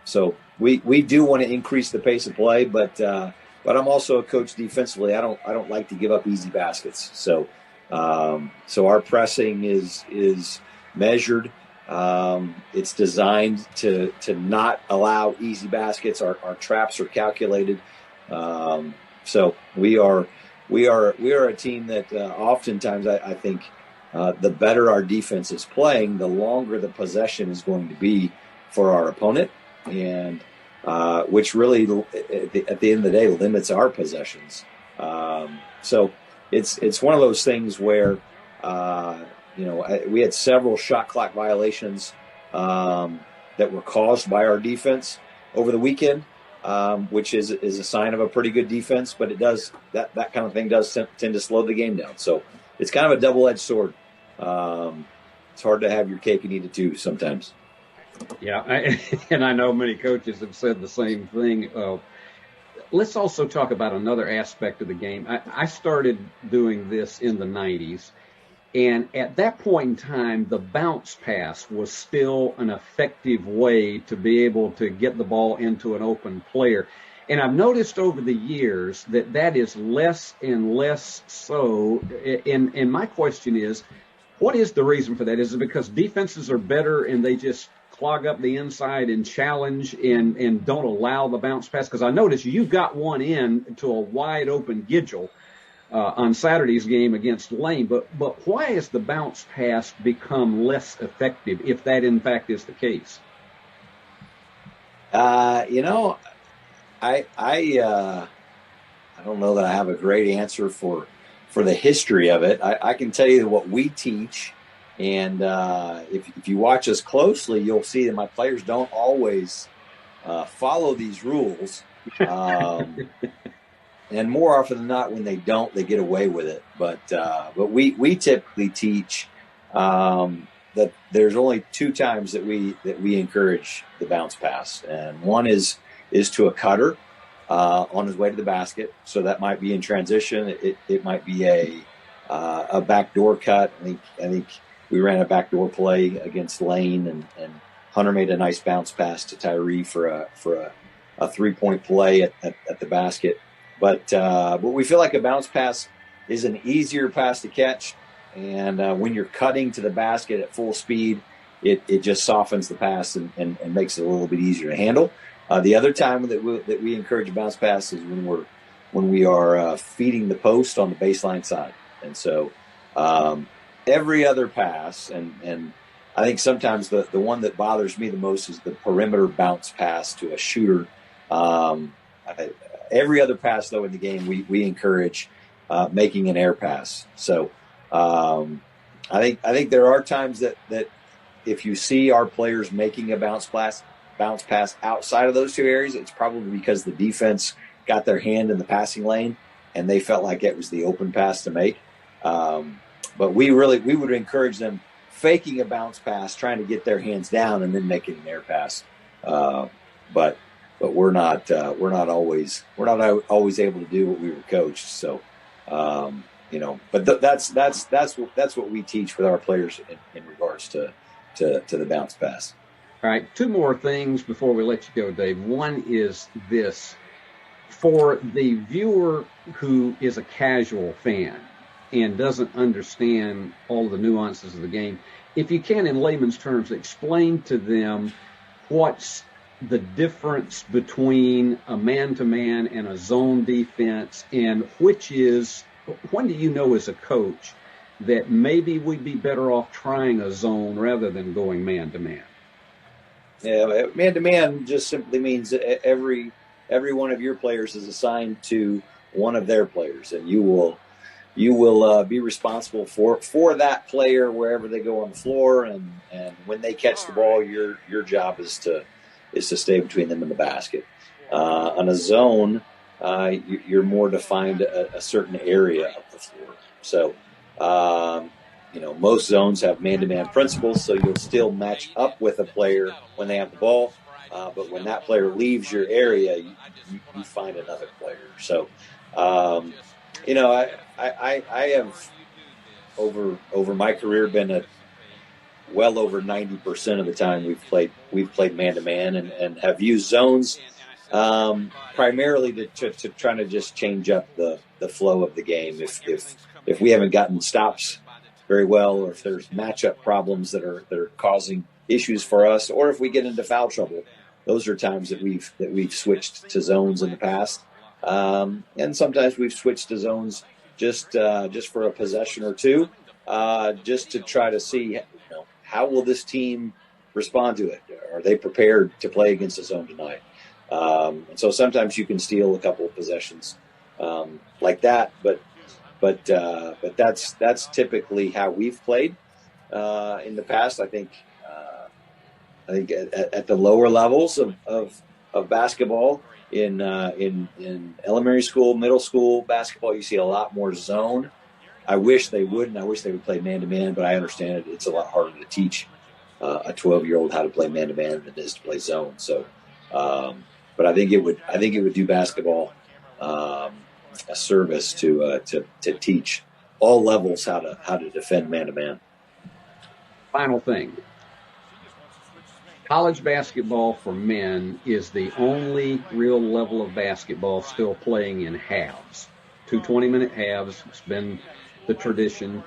so we do want to increase the pace of play, but I'm also a coach defensively. I don't like to give up easy baskets. So our pressing is measured. It's designed to not allow easy baskets. Our traps are calculated. So we are a team that oftentimes I think the better our defense is playing, the longer the possession is going to be for our opponent, and which really at the end of the day limits our possessions. So it's one of those things where we had several shot clock violations that were caused by our defense over the weekend, which is a sign of a pretty good defense, but it does that kind of thing does tend to slow the game down. So it's kind of a double-edged sword. It's hard to have your cake and eat it too sometimes. Yeah, and I know many coaches have said the same thing. let's also talk about another aspect of the game. I started doing this in the 90s, and at that point in time, the bounce pass was still an effective way to be able to get the ball into an open player. And I've noticed over the years that is less and less so. And my question is, what is the reason for that? Is it because defenses are better and they just clog up the inside and challenge and don't allow the bounce pass? Because I noticed you got one in to a wide open Gidgel on Saturday's game against Lane. But why has the bounce pass become less effective, if that in fact is the case? I don't know that I have a great answer for the history of it. I can tell you what we teach, and if you watch us closely, you'll see that my players don't always follow these rules, and more often than not, when they don't, they get away with it. But we typically teach that there's only two times that we encourage the bounce pass, and one is to a cutter on his way to the basket. So that might be in transition. It might be a backdoor cut. I think we ran a backdoor play against Lane, and Hunter made a nice bounce pass to Tyree for a 3-point play at the basket. But we feel like a bounce pass is an easier pass to catch, and when you're cutting to the basket at full speed, it just softens the pass and makes it a little bit easier to handle. The other time that we encourage a bounce pass is when we are feeding the post on the baseline side. And so every other pass, and I think sometimes the one that bothers me the most is the perimeter bounce pass to a shooter. Every other pass, though, in the game, we encourage making an air pass. So I think there are times that if you see our players making a bounce pass outside of those two areas, it's probably because the defense got their hand in the passing lane and they felt like it was the open pass to make. But we would encourage them faking a bounce pass, trying to get their hands down and then making an air pass. But we're not always able to do what we were coached. So, but that's what we teach with our players in regards to the bounce pass. All right, two more things before we let you go, Dave. One is this. For the viewer who is a casual fan and doesn't understand all the nuances of the game, if you can, in layman's terms, explain to them what's the difference between a man-to-man and a zone defense, and when do you know as a coach that maybe we'd be better off trying a zone rather than going man-to-man? Yeah, man-to-man just simply means every one of your players is assigned to one of their players, and you will be responsible for that player wherever they go on the floor, and when they catch the ball, your job is to stay between them and the basket. On a zone, you're more defined a certain area of the floor. So, most zones have man-to-man principles, so you'll still match up with a player when they have the ball. But when that player leaves your area, you find another player. So, I have over my career been well over 90% of the time we've played man-to-man and have used zones primarily to try to just change up the flow of the game. If we haven't gotten stops very well, or if there's matchup problems that are causing issues for us, or if we get into foul trouble, those are times that we've switched to zones in the past. And sometimes we've switched to zones just for a possession or two, just to try to see how will this team respond to it. Are they prepared to play against a zone tonight? And so sometimes you can steal a couple of possessions like that, but that's typically how we've played in the past. I think at the lower levels of basketball in elementary school, middle school basketball, you see a lot more zone. I wish they would, and I wish they would play man-to-man, but I understand it. It's a lot harder to teach a 12-year-old how to play man-to-man than it is to play zone. So, but I think it would do basketball a service to teach all levels how to defend man to man. Final thing. College basketball for men is the only real level of basketball still playing in halves. 2 20-minute halves. It's been the tradition.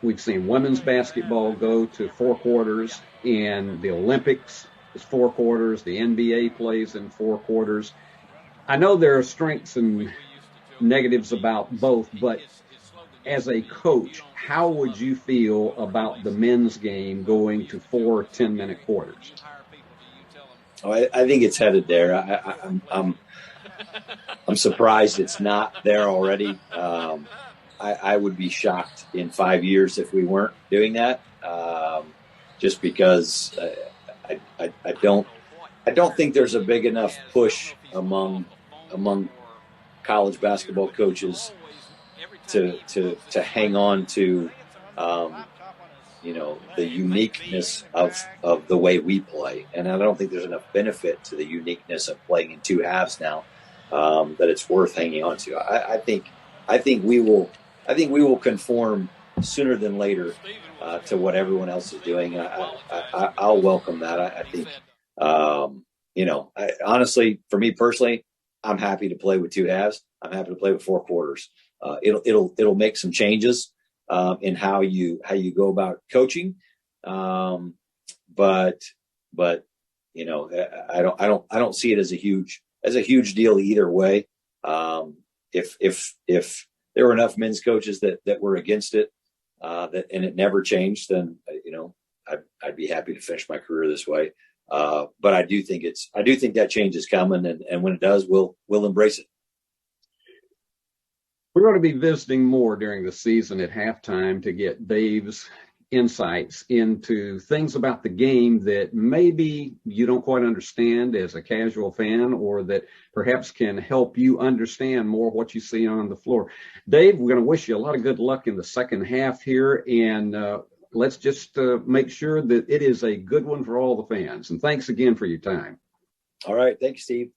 We've seen women's basketball go to 4 quarters, and the Olympics is 4 quarters. The NBA plays in 4 quarters. I know there are strengths and negatives about both, but as a coach, how would you feel about the men's game going to 4 10-minute quarters? Oh, I think it's headed there. I'm surprised it's not there already. I would be shocked in 5 years if we weren't doing that. Just because I don't think there's a big enough push among college basketball coaches to hang on to the uniqueness of the way we play, and I don't think there's enough benefit to the uniqueness of playing in 2 halves now that it's worth hanging on to. I think we will conform sooner than later to what everyone else is doing. I'll welcome that. I think honestly, for me personally, I'm happy to play with 2 halves. I'm happy to play with 4 quarters. It'll make some changes in how you go about coaching, but I don't see it as a huge deal either way. If there were enough men's coaches that were against it, and it never changed, then I'd be happy to finish my career this way. But I do think that change is coming, and when it does, we'll embrace it. We're going to be visiting more during the season at halftime to get Dave's insights into things about the game that maybe you don't quite understand as a casual fan, or that perhaps can help you understand more what you see on the floor. Dave, we're going to wish you a lot of good luck in the second half here, and let's just make sure that it is a good one for all the fans. And thanks again for your time. All right. Thanks, Steve.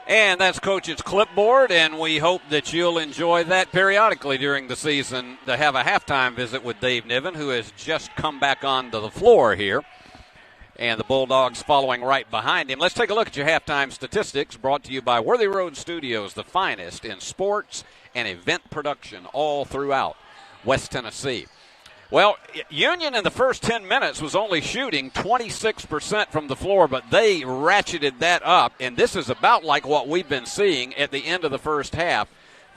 And that's Coach's clipboard, and we hope that you'll enjoy that periodically during the season to have a halftime visit with Dave Niven, who has just come back onto the floor here, and the Bulldogs following right behind him. Let's take a look at your halftime statistics, brought to you by Worthy Road Studios, the finest in sports and event production all throughout West Tennessee. Well, Union in the first 10 minutes was only shooting 26% from the floor, but they ratcheted that up, and this is about like what we've been seeing at the end of the first half,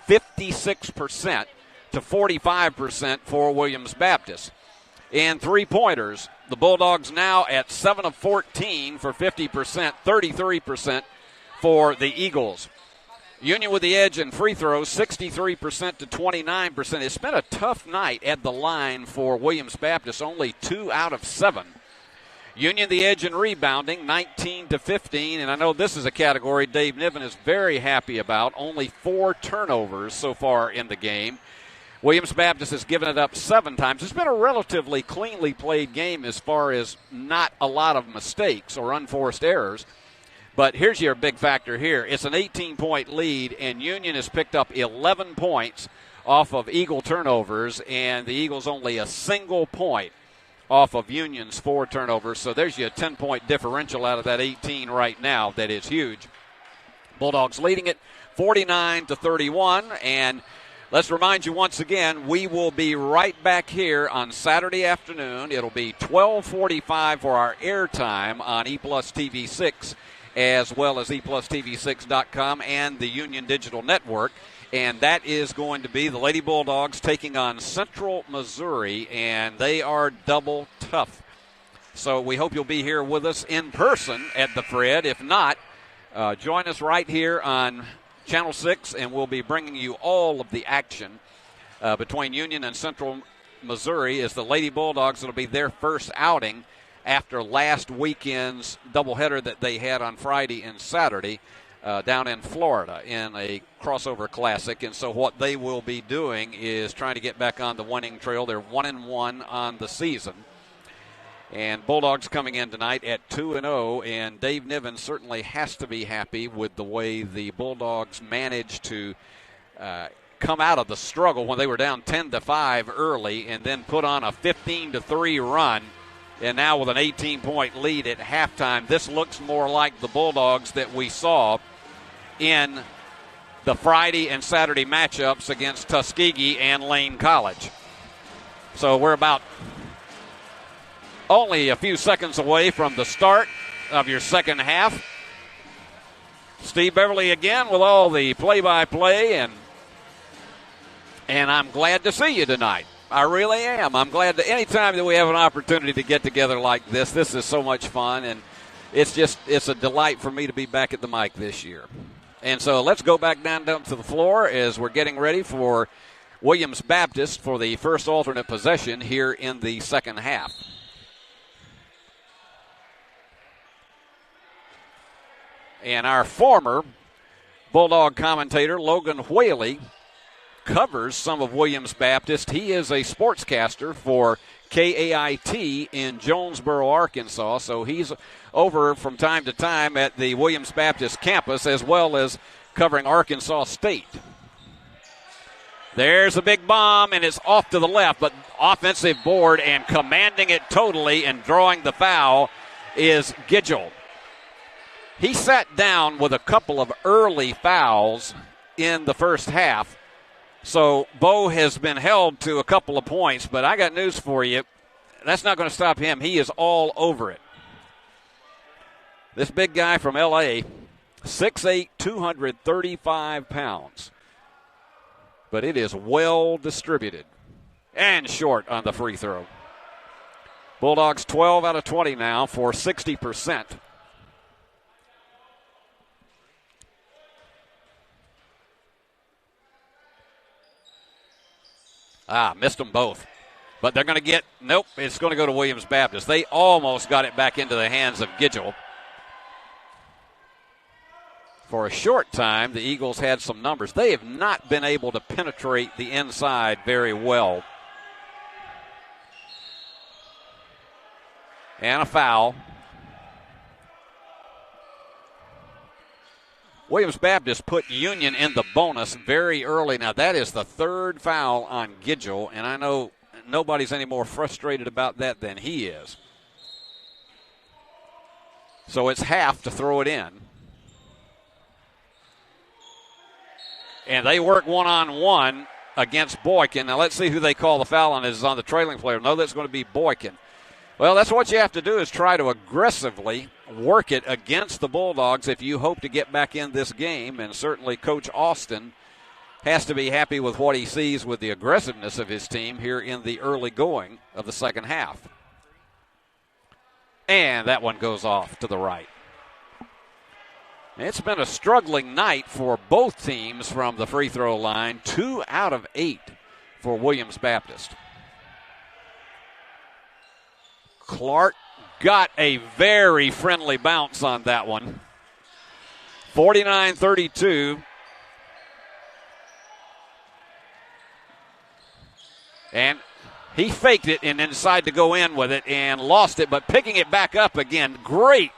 56% to 45% for Williams Baptist. In three-pointers, the Bulldogs now at 7 of 14 for 50%, 33% for the Eagles. Union with the edge in free throws, 63% to 29%. It's been a tough night at the line for Williams Baptist, only 2 out of 7. Union the edge in rebounding, 19 to 15, and I know this is a category Dave Niven is very happy about. Only 4 turnovers so far in the game. Williams Baptist has given it up 7 times. It's been a relatively cleanly played game as far as not a lot of mistakes or unforced errors. But here's your big factor here. It's an 18-point lead, and Union has picked up 11 points off of Eagle turnovers, and the Eagles only a single point off of Union's 4 turnovers. So there's your 10-point differential out of that 18 right now. That is huge. Bulldogs leading it 49 to 31, and let's remind you once again, we will be right back here on Saturday afternoon. It'll be 12:45 for our airtime on E+ TV 6, as well as eplustv6.com and the Union Digital Network. And that is going to be the Lady Bulldogs taking on Central Missouri, and they are double tough. So we hope you'll be here with us in person at the Fred. If not, join us right here on Channel 6, and we'll be bringing you all of the action between Union and Central Missouri as the Lady Bulldogs. It'll be their first outing after last weekend's doubleheader that they had on Friday and Saturday down in Florida in a crossover classic. And so what they will be doing is trying to get back on the winning trail. They're 1-1 on the season. And Bulldogs coming in tonight at 2-0, and Dave Niven certainly has to be happy with the way the Bulldogs managed to come out of the struggle when they were down 10-5 early and then put on a 15-3 run. And now with an 18-point lead at halftime, this looks more like the Bulldogs that we saw in the Friday and Saturday matchups against Tuskegee and Lane College. So we're about only a few seconds away from the start of your second half. Steve Beverly again with all the play-by-play, and I'm glad to see you tonight. I really am. I'm glad that any time that we have an opportunity to get together like this is so much fun, and it's a delight for me to be back at the mic this year. And so let's go back down to the floor as we're getting ready for Williams Baptist for the first alternate possession here in the second half. And our former Bulldog commentator, Logan Whaley, covers some of Williams Baptist. He is a sportscaster for KAIT in Jonesboro, Arkansas, so he's over from time to time at the Williams Baptist campus as well as covering Arkansas State. There's a big bomb, and it's off to the left, but offensive board and commanding it totally and drawing the foul is Gidgel. He sat down with a couple of early fouls in the first half. So Bo has been held to a couple of points, but I got news for you. That's not going to stop him. He is all over it. This big guy from L.A., 6'8", 235 pounds. But it is well distributed and short on the free throw. Bulldogs 12 out of 20 now for 60%. Missed them both. But they're going to get, nope, it's going to go to Williams Baptist. They almost got it back into the hands of Gidgel. For a short time, the Eagles had some numbers. They have not been able to penetrate the inside very well. And a foul. Williams Baptist put Union in the bonus very early. Now, that is the third foul on Gidgel, and I know nobody's any more frustrated about that than he is. So it's half to throw it in. And they work one-on-one against Boykin. Now, let's see who they call the foul on. Is on the trailing player. No, that's going to be Boykin. Well, that's what you have to do is try to aggressively work it against the Bulldogs if you hope to get back in this game. And certainly Coach Austin has to be happy with what he sees with the aggressiveness of his team here in the early going of the second half. And that one goes off to the right. It's been a struggling night for both teams from the free throw line. 2 out of 8 for Williams Baptist. Clark got a very friendly bounce on that one. 49-32. And he faked it and then decided to go in with it and lost it, but picking it back up again. Great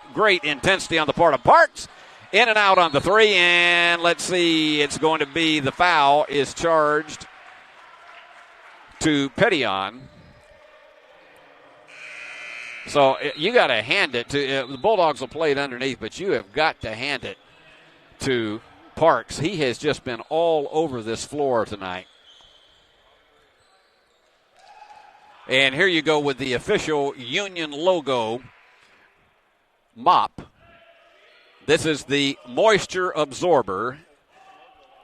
intensity on the part of Parks. In and out on the three, and let's see, it's going to be the foul is charged to Petition. So you got to hand it to the Bulldogs will play it underneath, but you have got to hand it to Parks. He has just been all over this floor tonight. And here you go with the official Union logo mop. This is the moisture absorber.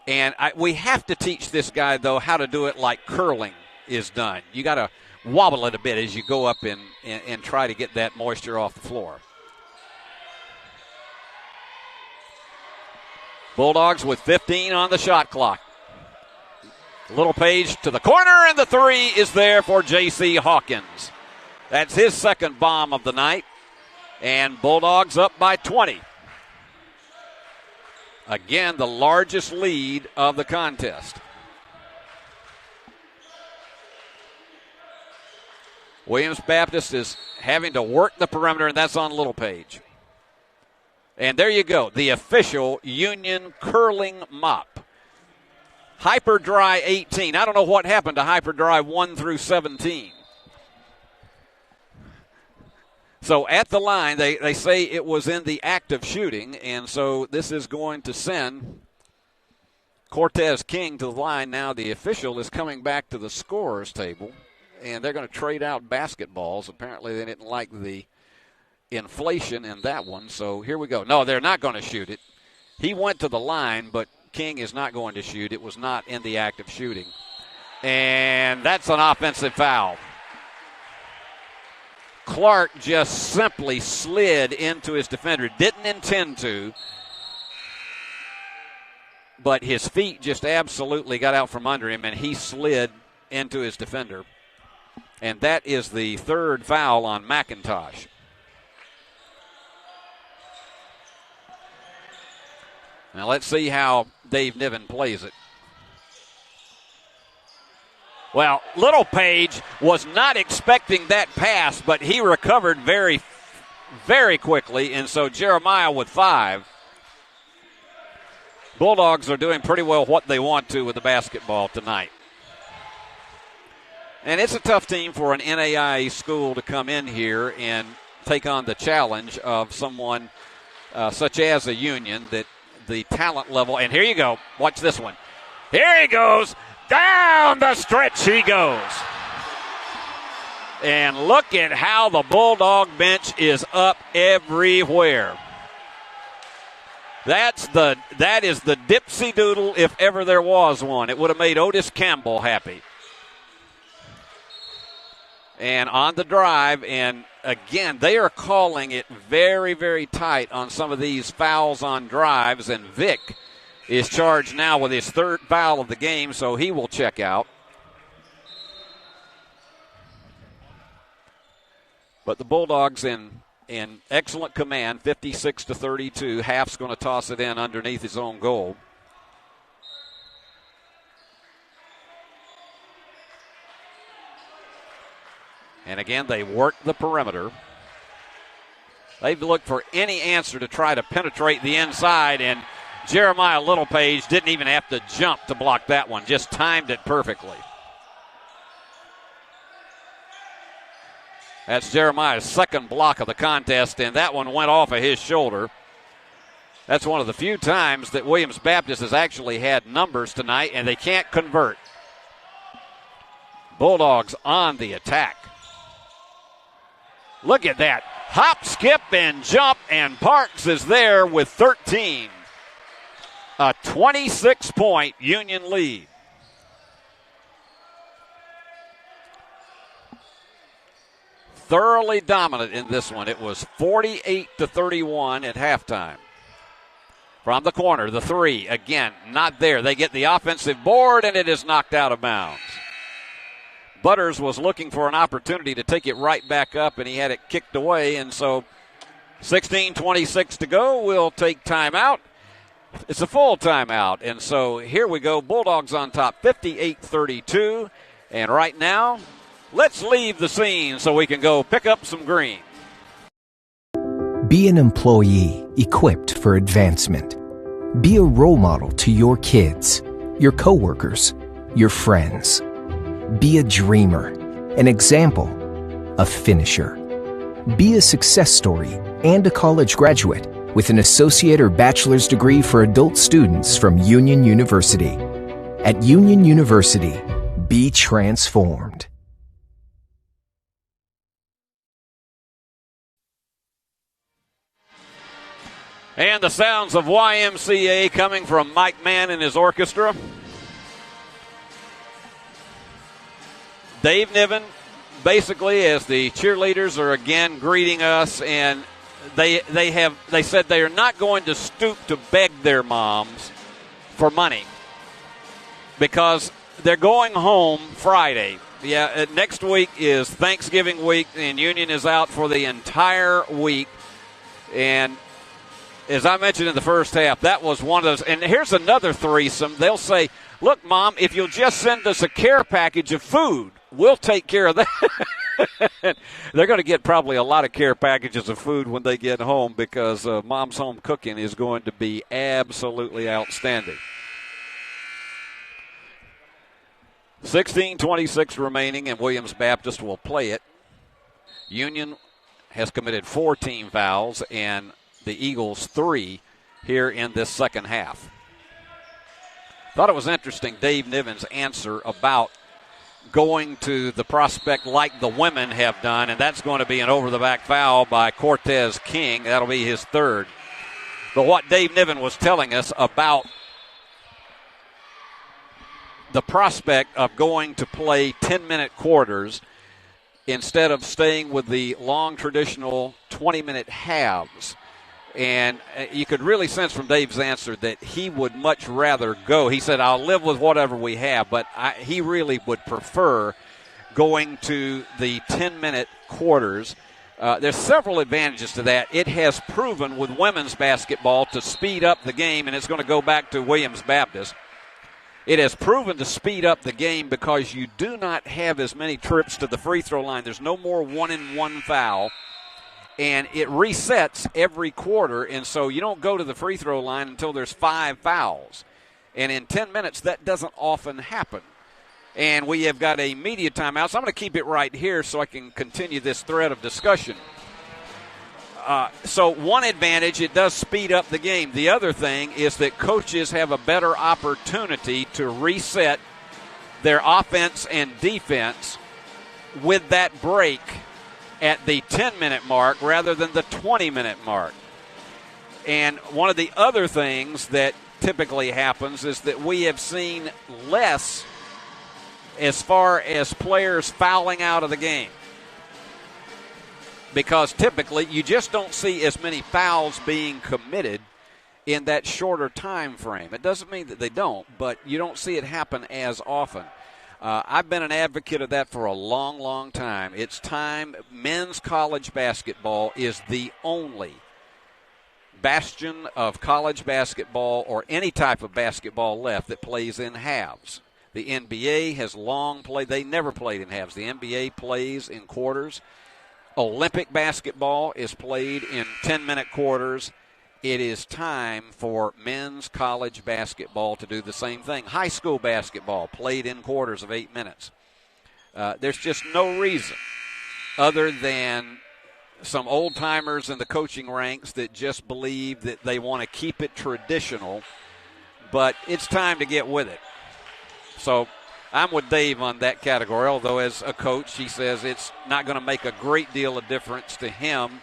And we have to teach this guy, though, how to do it like curling is done. You got to wobble it a bit as you go up and try to get that moisture off the floor. Bulldogs with 15 on the shot clock. Little Page to the corner, and the three is there for J.C. Hawkins. That's his second bomb of the night. And Bulldogs up by 20. Again, the largest lead of the contest. Williams Baptist is having to work the perimeter, and that's on Littlepage. And there you go, the official Union curling mop. Hyperdry 18. I don't know what happened to Hyperdry 1 through 17. So at the line, they say it was in the act of shooting, and so this is going to send Cortez King to the line. Now the official is coming back to the scorer's table, and they're going to trade out basketballs. Apparently they didn't like the inflation in that one, so here we go. No, they're not going to shoot it. He went to the line, but King is not going to shoot. It was not in the act of shooting. And that's an offensive foul. Clark just simply slid into his defender. Didn't intend to, but his feet just absolutely got out from under him, and he slid into his defender. And that is the third foul on McIntosh. Now let's see how Dave Niven plays it. Well, Littlepage was not expecting that pass, but he recovered very, very quickly, and so Jeremiah with 5. Bulldogs are doing pretty well what they want to with the basketball tonight. And it's a tough team for an NAIA school to come in here and take on the challenge of someone such as a Union, that the talent level. And here you go. Watch this one. Here he goes. Down the stretch he goes. And look at how the Bulldog bench is up everywhere. That is the dipsy doodle if ever there was one. It would have made Otis Campbell happy. And on the drive, and again, they are calling it very, very tight on some of these fouls on drives, and Vic is charged now with his third foul of the game, so he will check out. But the Bulldogs in excellent command, 56-32. Half's going to toss it in underneath his own goal. And again, they work the perimeter. They've looked for any answer to try to penetrate the inside, and Jeremiah Littlepage didn't even have to jump to block that one, just timed it perfectly. That's Jeremiah's second block of the contest, and that one went off of his shoulder. That's one of the few times that Williams Baptist has actually had numbers tonight, and they can't convert. Bulldogs on the attack. Look at that. Hop, skip, and jump, and Parks is there with 13. A 26-point Union lead. Thoroughly dominant in this one. It was 48-31 at halftime. From the corner, the three, again, not there. They get the offensive board, and it is knocked out of bounds. Butters was looking for an opportunity to take it right back up, and he had it kicked away, and so 16:26 to go. We'll take timeout. It's a full timeout, and so here we go. Bulldogs on top, 58-32, and right now, let's leave the scene so we can go pick up some green. Be an employee equipped for advancement. Be a role model to your kids, your coworkers, your friends. Be a dreamer, an example, a finisher. Be a success story and a college graduate with an associate or bachelor's degree for adult students from Union University. At Union University, be transformed. And the sounds of YMCA coming from Mike Mann and his orchestra. Dave Niven, basically, as the cheerleaders are again greeting us, and they said they are not going to stoop to beg their moms for money because they're going home Friday. Yeah, next week is Thanksgiving week, and Union is out for the entire week. And as I mentioned in the first half, that was one of those. And here's another threesome. They'll say, look, Mom, if you'll just send us a care package of food, we'll take care of that. They're going to get probably a lot of care packages of food when they get home because Mom's Home Cooking is going to be absolutely outstanding. 16:26 remaining, and Williams Baptist will play it. Union has committed 4 team fouls, and the Eagles 3 here in this second half. Thought it was interesting, Dave Niven's answer about going to the prospect like the women have done, and that's going to be an over-the-back foul by Cortez King. That'll be his third. But what Dave Niven was telling us about the prospect of going to play 10-minute quarters instead of staying with the long traditional 20-minute halves. And you could really sense from Dave's answer that he would much rather go. He said, I'll live with whatever we have, but he really would prefer going to the 10-minute quarters. There's several advantages to that. It has proven with women's basketball to speed up the game, and it's going to go back to Williams Baptist. It has proven to speed up the game because you do not have as many trips to the free throw line. There's no more 1-and-1 foul. And it resets every quarter, and so you don't go to the free throw line until there's 5 fouls. And in 10 minutes, that doesn't often happen. And we have got a media timeout, so I'm going to keep it right here so I can continue this thread of discussion. So one advantage, it does speed up the game. The other thing is that coaches have a better opportunity to reset their offense and defense with that break at the 10-minute mark rather than the 20-minute mark. And one of the other things that typically happens is that we have seen less as far as players fouling out of the game. Because typically you just don't see as many fouls being committed in that shorter time frame. It doesn't mean that they don't, but you don't see it happen as often. I've been an advocate of that for a long, long time. It's time. Men's college basketball is the only bastion of college basketball or any type of basketball left that plays in halves. The NBA has long played. They never played in halves. The NBA plays in quarters. Olympic basketball is played in 10-minute quarters. It is time for men's college basketball to do the same thing. High school basketball played in quarters of 8 minutes. There's just no reason other than some old-timers in the coaching ranks that just believe that they want to keep it traditional, but it's time to get with it. So I'm with Dave on that category, although as a coach, he says it's not going to make a great deal of difference to him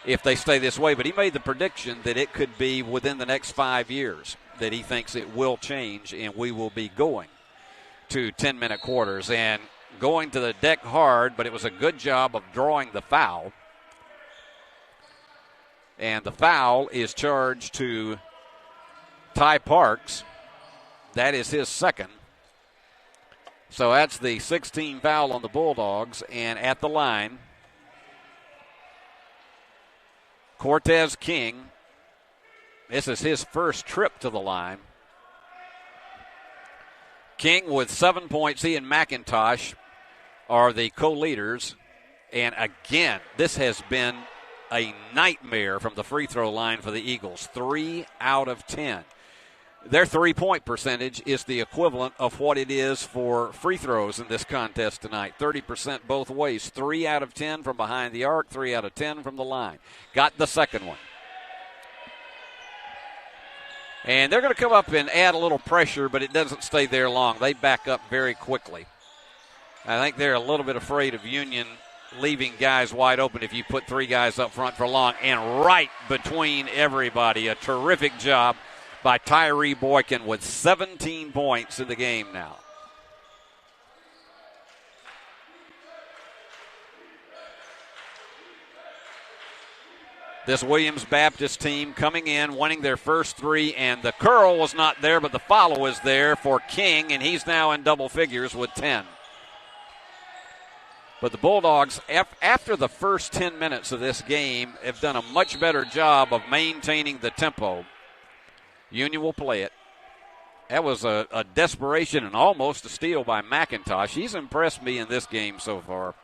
if they stay this way. But he made the prediction that it could be within the next 5 years that he thinks it will change and we will be going to 10-minute quarters and going to the deck hard, but it was a good job of drawing the foul. And the foul is charged to Ty Parks. That is his second. So that's the 16th foul on the Bulldogs. And at the line, Cortez King. This is his first trip to the line. King with 7 points. He and McIntosh are the co-leaders. And again, this has been a nightmare from the free throw line for the Eagles. 3 out of 10. Their three-point percentage is the equivalent of what it is for free throws in this contest tonight. 30% both ways. 3 out of 10 from behind the arc, 3 out of 10 from the line. Got the second one. And they're going to come up and add a little pressure, but it doesn't stay there long. They back up very quickly. I think they're a little bit afraid of Union leaving guys wide open if you put 3 guys up front for long. And right between everybody, a terrific job by Tyree Boykin with 17 points in the game now. This Williams Baptist team coming in, winning their first 3, and the curl was not there, but the follow is there for King, and he's now in double figures with 10. But the Bulldogs, after the first 10 minutes of this game, have done a much better job of maintaining the tempo. Union will play it. That was a desperation and almost a steal by McIntosh. He's impressed me in this game so far.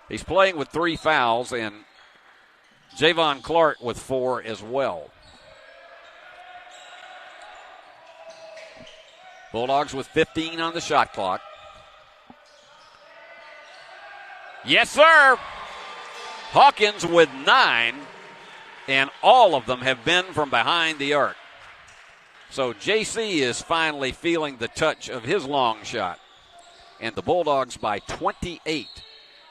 He's playing with 3 fouls, and Javon Clark with 4 as well. Bulldogs with 15 on the shot clock. Yes, sir. Hawkins with 9, and all of them have been from behind the arc. So JC is finally feeling the touch of his long shot. And the Bulldogs by 28.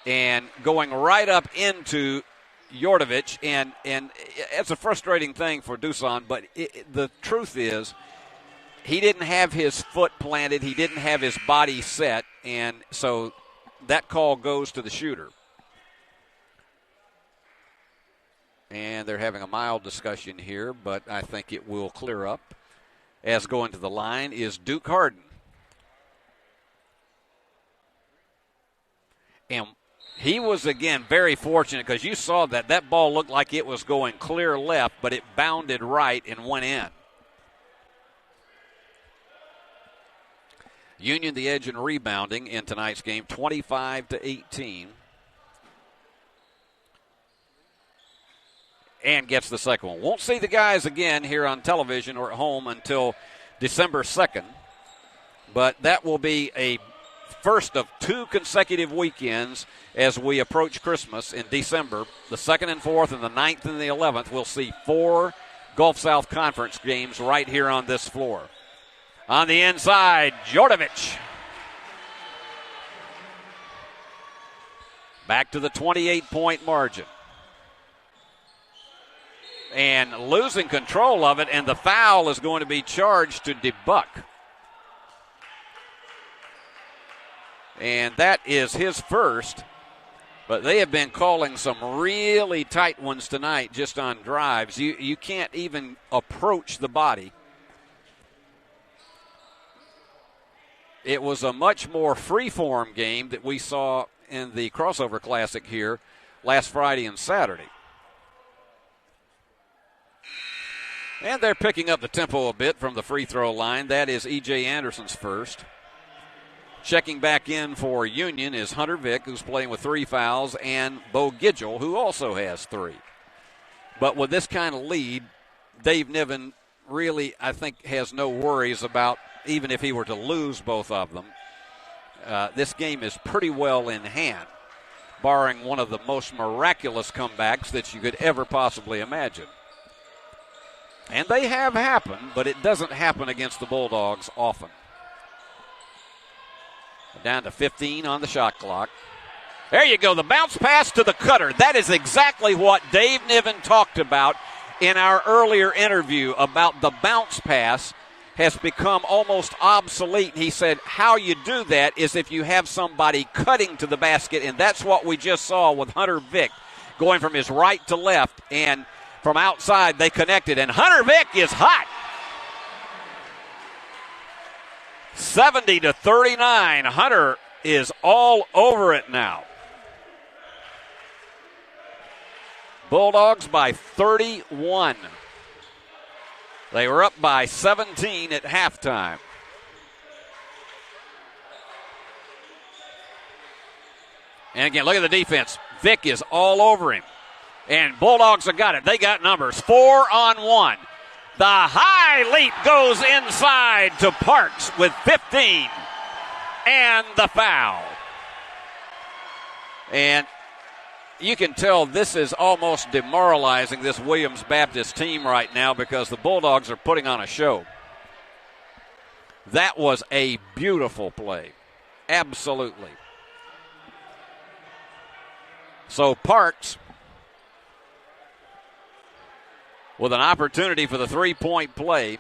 And going right up into Yordovich. And it's a frustrating thing for Dusan, but the truth is he didn't have his foot planted. He didn't have his body set. And so that call goes to the shooter. And they're having a mild discussion here, but I think it will clear up. As going to the line is Duke Harden. And he was, again, very fortunate because you saw that ball looked like it was going clear left, but it bounded right and went in. Union the edge in rebounding in tonight's game, 25-18. And gets the second one. Won't see the guys again here on television or at home until December 2nd. But that will be a first of 2 consecutive weekends as we approach Christmas in December. The 2nd and 4th and the 9th and the 11th. We'll see 4 Gulf South Conference games right here on this floor. On the inside, Yordovich. Back to the 28-point margin. And losing control of it, and the foul is going to be charged to DeBuck. And that is his first, but they have been calling some really tight ones tonight just on drives. You can't even approach the body. It was a much more free-form game that we saw in the Crossover Classic here last Friday and Saturday. And they're picking up the tempo a bit from the free throw line. That is E.J. Anderson's first. Checking back in for Union is Hunter Vick, who's playing with 3 fouls, and Bo Gidgel, who also has 3. But with this kind of lead, Dave Niven really, I think, has no worries about, even if he were to lose both of them, this game is pretty well in hand, barring one of the most miraculous comebacks that you could ever possibly imagine. And they have happened, but it doesn't happen against the Bulldogs often. Down to 15 on the shot clock. There you go, the bounce pass to the cutter. That is exactly what Dave Niven talked about in our earlier interview about the bounce pass has become almost obsolete. He said how you do that is if you have somebody cutting to the basket, and that's what we just saw with Hunter Vick going from his right to left, and from outside, they connected, and Hunter Vick is hot. 70-39. Hunter is all over it now. Bulldogs by 31. They were up by 17 at halftime. And again, look at the defense. Vick is all over him. And Bulldogs have got it. They got numbers. 4-on-1. The high leap goes inside to Parks with 15. And the foul. And you can tell this is almost demoralizing, this Williams Baptist team right now, because the Bulldogs are putting on a show. That was a beautiful play. Absolutely. So Parks with an opportunity for the three-point play.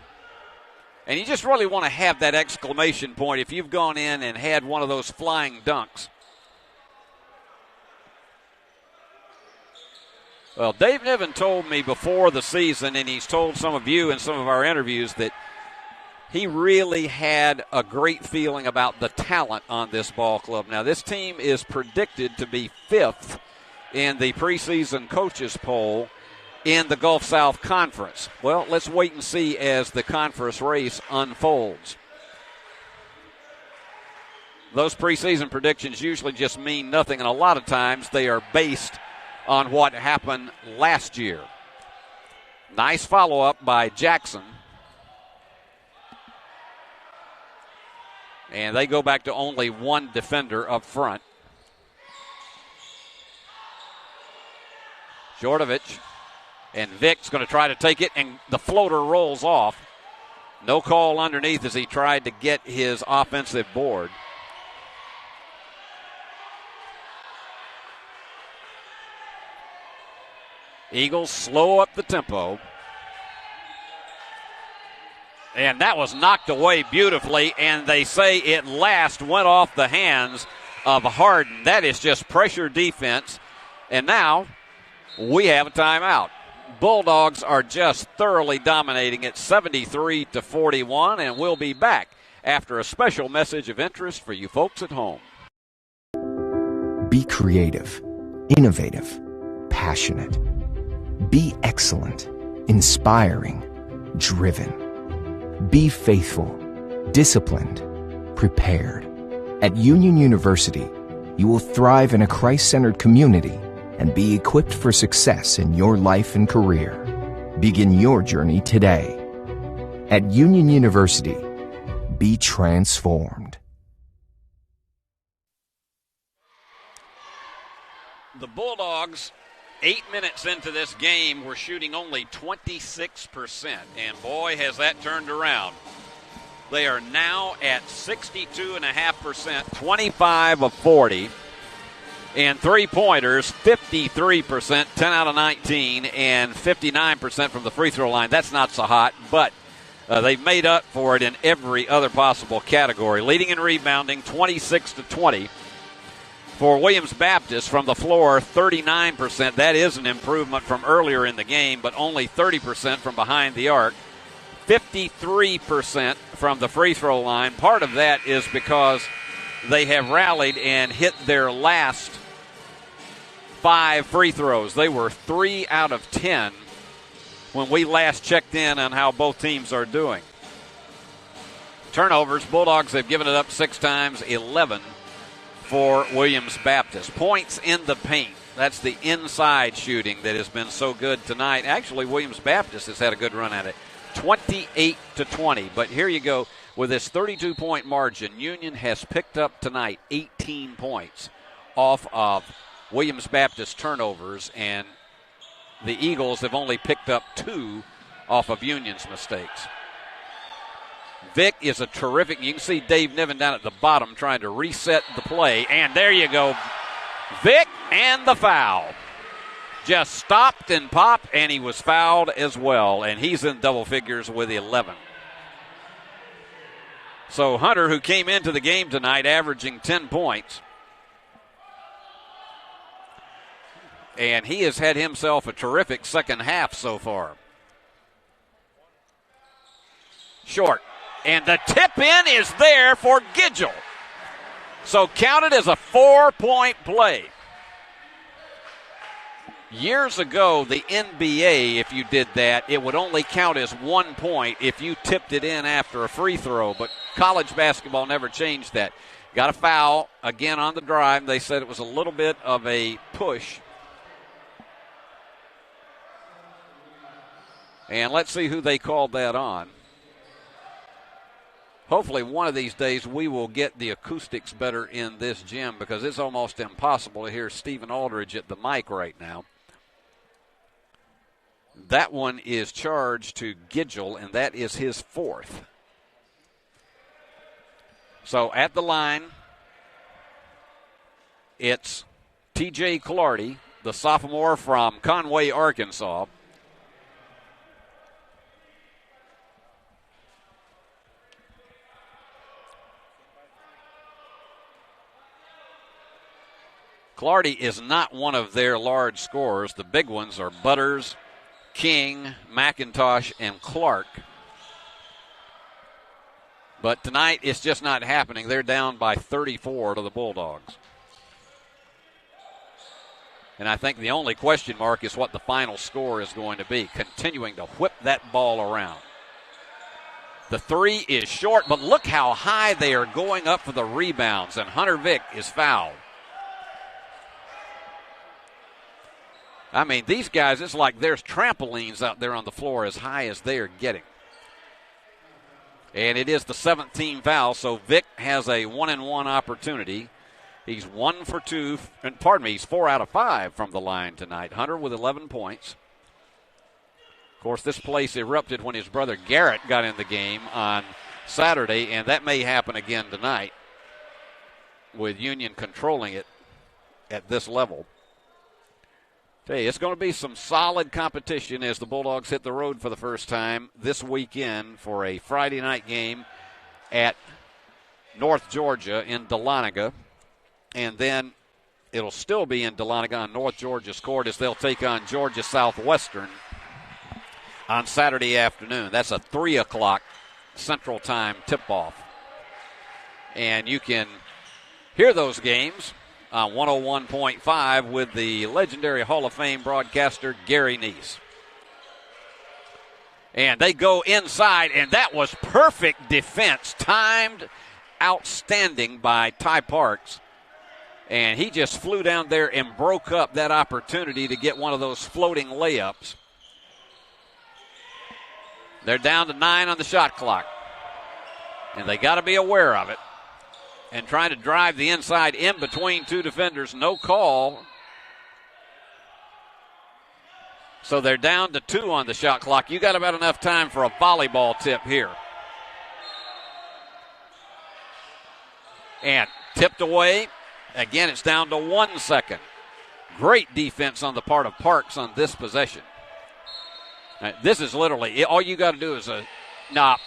And you just really want to have that exclamation point if you've gone in and had one of those flying dunks. Well, Dave Niven told me before the season, and he's told some of you in some of our interviews, that he really had a great feeling about the talent on this ball club. Now, this team is predicted to be 5th in the preseason coaches poll in the Gulf South Conference. Well, let's wait and see as the conference race unfolds. those preseason predictions usually just mean nothing, and a lot of times they are based on what happened last year. Nice follow-up by Jackson. And they go back to only one defender up front. Jordovic, and Vic's going to try to take it, and the floater rolls off. No call underneath as he tried to get his offensive board. Eagles slow up the tempo. And that was knocked away beautifully, and they say it last went off the hands of Harden. That is just pressure defense. And now we have a timeout. Bulldogs are just thoroughly dominating at 73-41, and we'll be back after a special message of interest for you folks at home. Be creative, innovative, passionate. Be excellent, inspiring, driven. Be faithful, disciplined, prepared. At Union University, you will thrive in a Christ-centered community and be equipped for success in your life and career. Begin your journey today. At Union University, be transformed. The Bulldogs, 8 minutes into this game, were shooting only 26%, and boy, has that turned around. They are now at 62.5%, 25 of 40. And three-pointers, 53%, 10 out of 19, and 59% from the free throw line. That's not so hot, but they've made up for it in every other possible category. Leading in rebounding, 26-20. For Williams Baptist, from the floor, 39%. That is an improvement from earlier in the game, but only 30% from behind the arc. 53% from the free throw line. Part of that is because they have rallied and hit their last 5 free throws. They were 3 out of 10 when we last checked in on how both teams are doing. Turnovers, Bulldogs have given it up 6 times, 11 for Williams Baptist. Points in the paint. That's the inside shooting that has been so good tonight. Actually, Williams Baptist has had a good run at it. 28-20. But here you go. With this 32-point margin, Union has picked up tonight 18 points off of Williams Baptist turnovers, and the Eagles have only picked up 2 off of Union's mistakes. Vic is a terrific, you can see Dave Niven down at the bottom trying to reset the play, and there you go. Vic and the foul. Just stopped and popped, and he was fouled as well, and he's in double figures with 11. So Hunter, who came into the game tonight averaging 10 points, and he has had himself a terrific second half so far. Short, and the tip-in is there for Gidgel. So counted as a 4-point play. Years ago, the NBA, if you did that, it would only count as 1 point if you tipped it in after a free throw. But college basketball never changed that. Got a foul again on the drive. They said it was a little bit of a push. And let's see who they called that on. Hopefully one of these days we will get the acoustics better in this gym, because it's almost impossible to hear Stephen Aldridge at the mic right now. That one is charged to Gidgel, and that is his 4th. So at the line, it's T.J. Clardy, the sophomore from Conway, Arkansas. Clardy is not one of their large scorers. The big ones are Butters, King, McIntosh, and Clark. But tonight it's just not happening. They're down by 34 to the Bulldogs. And I think the only question mark is what the final score is going to be, continuing to whip that ball around. The three is short, but look how high they are going up for the rebounds, and Hunter Vick is fouled. I mean, these guys, it's like there's trampolines out there on the floor as high as they are getting. And it is the 17th foul, so Vick has a 1-and-1 opportunity. He's 1 for 2, and he's 4 out of 5 from the line tonight. Hunter with 11 points. Of course, this place erupted when his brother Garrett got in the game on Saturday, and that may happen again tonight with Union controlling it at this level. Hey, it's going to be some solid competition as the Bulldogs hit the road for the first time this weekend for a Friday night game at North Georgia in Dahlonega. And then it'll still be in Dahlonega on North Georgia's court as they'll take on Georgia Southwestern on Saturday afternoon. That's a 3 o'clock Central Time tip-off. And you can hear those games on 101.5 with the legendary Hall of Fame broadcaster Gary Neese. And they go inside, and that was perfect defense, timed outstanding by Ty Parks. And he just flew down there and broke up that opportunity to get one of those floating layups. They're down to 9 on the shot clock. And they got to be aware of it. And trying to drive the inside in between two defenders. No call. So they're down to 2 on the shot clock. You got about enough time for a volleyball tip here. And tipped away. Again, it's down to 1 second. Great defense on the part of Parks on this possession. This is literally, all you got to do is Nop.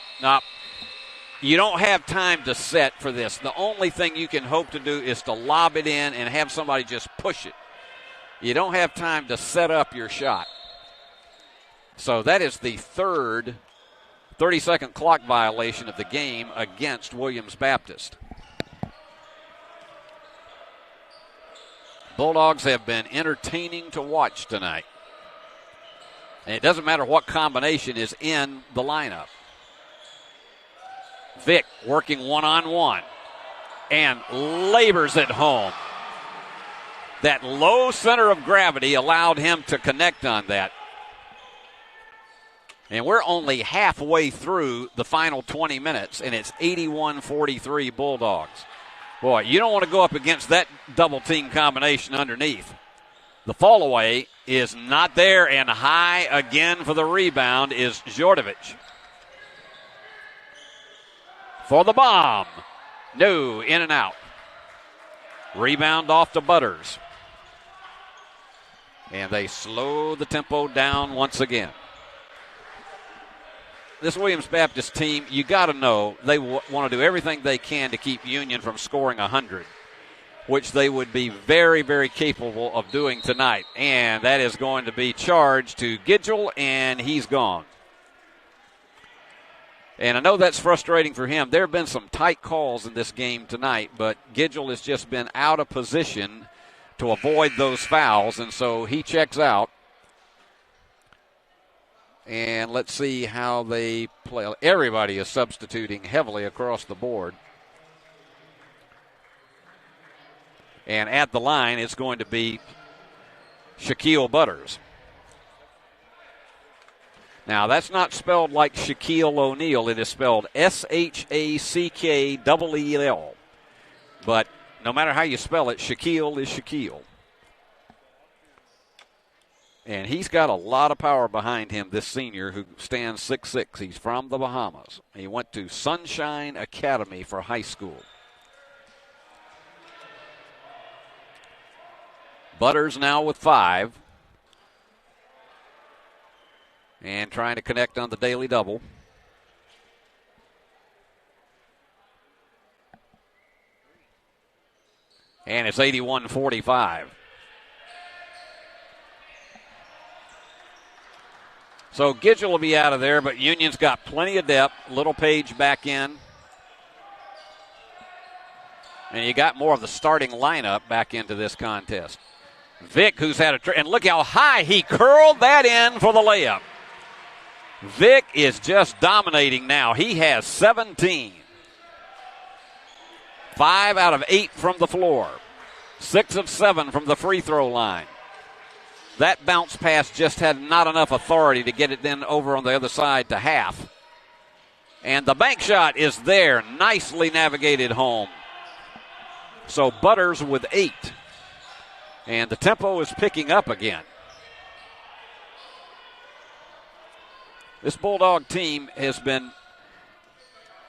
You don't have time to set for this. The only thing you can hope to do is to lob it in and have somebody just push it. You don't have time to set up your shot. So that is the third 30-second clock violation of the game against Williams Baptist. Bulldogs have been entertaining to watch tonight. And it doesn't matter what combination is in the lineup. Vick working one-on-one and labors it home. That low center of gravity allowed him to connect on that. And we're only halfway through the final 20 minutes, and it's 81-43 Bulldogs. Boy, you don't want to go up against that double-team combination underneath. The fall-away is not there, and high again for the rebound is Jordovic. For the bomb. No, in and out. Rebound off to Butters. And they slow the tempo down once again. This Williams Baptist team, you got to know, they want to do everything they can to keep Union from scoring 100, which they would be very, very capable of doing tonight. And that is going to be charged to Gidgel, and he's gone. And I know that's frustrating for him. There have been some tight calls in this game tonight, but Gidgel has just been out of position to avoid those fouls, and so he checks out. And let's see how they play. Everybody is substituting heavily across the board. And at the line, it's going to be Shaquille Butters. Now, that's not spelled like Shaquille O'Neal. It is spelled S-H-A-C-K-E-E-L. But no matter how you spell it, Shaquille is Shaquille. And he's got a lot of power behind him, this senior who stands 6'6". He's from the Bahamas. He went to Sunshine Academy for high school. Butters now with 5. And trying to connect on the daily double. And it's 81-45. So Gidgel will be out of there, but Union's got plenty of depth. Little Page back in. And you got more of the starting lineup back into this contest. Vick, who's had and look how high he curled that in for the layup. Vic is just dominating now. He has 17. 5 out of 8 from the floor. 6 of 7 from the free throw line. That bounce pass just had not enough authority to get it then over on the other side to half. And the bank shot is there. Nicely navigated home. So Butters with 8. And the tempo is picking up again. This Bulldog team has been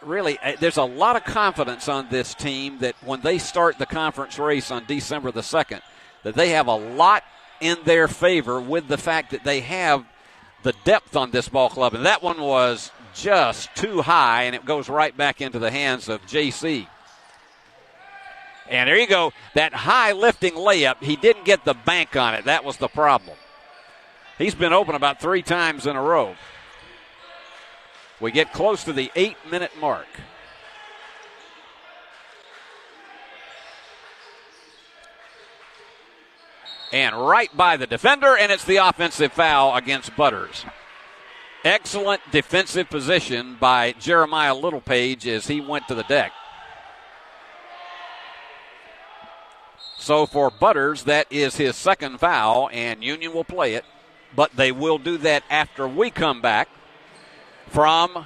really, there's a lot of confidence on this team that when they start the conference race on December the 2nd, that they have a lot in their favor with the fact that they have the depth on this ball club. And that one was just too high, and it goes right back into the hands of JC. And there you go, that high lifting layup, he didn't get the bank on it. That was the problem. He's been open about 3 times in a row. We get close to the 8-minute mark. And right by the defender, and it's the offensive foul against Butters. Excellent defensive position by Jeremiah Littlepage as he went to the deck. So for Butters, that is his second foul, and Union will play it. But they will do that after we come back from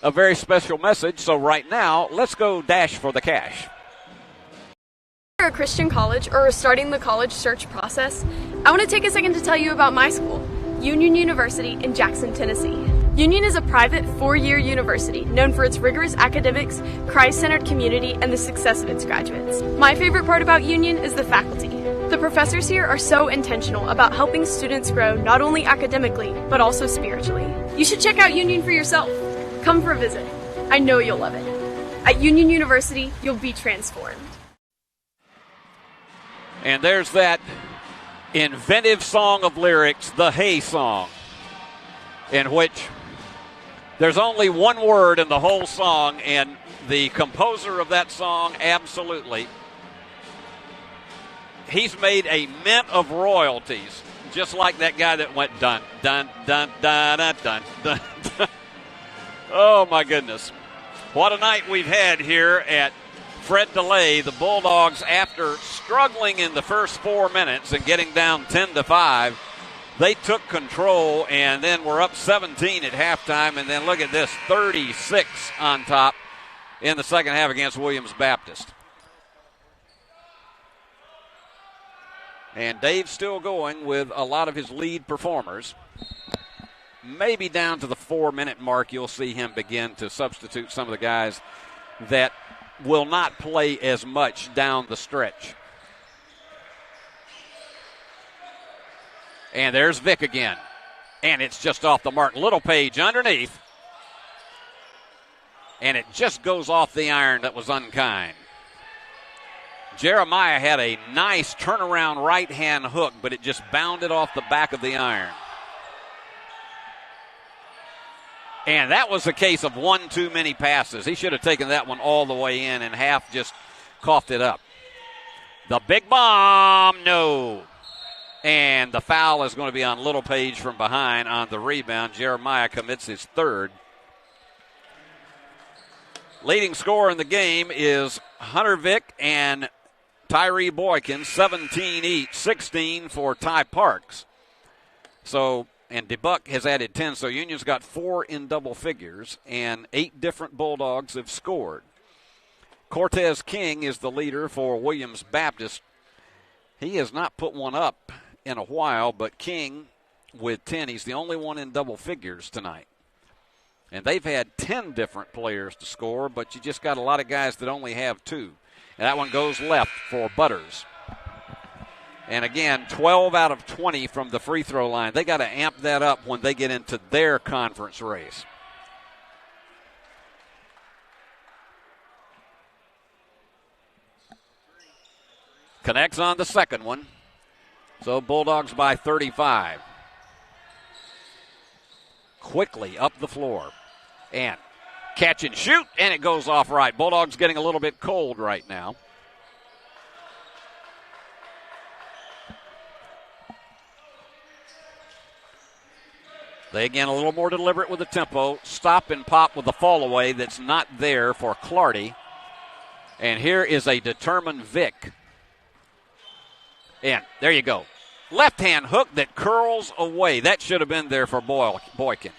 a very special message. So right now, let's go dash for the cash. If you're a Christian college or starting the college search process, I want to take a second to tell you about my school, Union University in Jackson, Tennessee. Union is a private 4-year university known for its rigorous academics, Christ-centered community, and the success of its graduates. My favorite part about Union is the faculty. The professors here are so intentional about helping students grow not only academically, but also spiritually. You should check out Union for yourself. Come for a visit. I know you'll love it. At Union University, you'll be transformed. And there's that inventive song of lyrics, the Hey Song, in which there's only one word in the whole song, and the composer of that song, absolutely, he's made a mint of royalties, just like that guy that went dun, dun, dun, dun, dun, dun, dun, dun. Oh, my goodness. What a night we've had here at Fred DeLay. The Bulldogs, after struggling in the first 4 minutes and getting down 10-5, they took control and then were up 17 at halftime. And then look at this, 36 on top in the second half against Williams Baptist. And Dave's still going with a lot of his lead performers. Maybe down to the 4-minute mark, you'll see him begin to substitute some of the guys that will not play as much down the stretch. And there's Vic again. And it's just off the mark. Littlepage underneath. And it just goes off the iron that was unkind. Jeremiah had a nice turnaround right-hand hook, but it just bounded off the back of the iron. And that was a case of one too many passes. He should have taken that one all the way in, and half just coughed it up. The big bomb, no. And the foul is going to be on Littlepage from behind on the rebound. Jeremiah commits his third. Leading scorer in the game is Hunter Vick and Tyree Boykin, 17 each, 16 for Ty Parks. So, and DeBuck has added 10, so Union's got 4 in double figures, and 8 different Bulldogs have scored. Cortez King is the leader for Williams Baptist. He has not put one up in a while, but King with 10, he's the only one in double figures tonight. And they've had 10 different players to score, but you just got a lot of guys that only have 2. And that one goes left for Butters. And again, 12 out of 20 from the free throw line. They got to amp that up when they get into their conference race. Connects on the second one. So Bulldogs by 35. Quickly up the floor. And catch and shoot, and it goes off right. Bulldogs getting a little bit cold right now. They, again, a little more deliberate with the tempo. Stop and pop with the fall away that's not there for Clardy. And here is a determined Vic. And there you go. Left-hand hook that curls away. That should have been there for Boykin.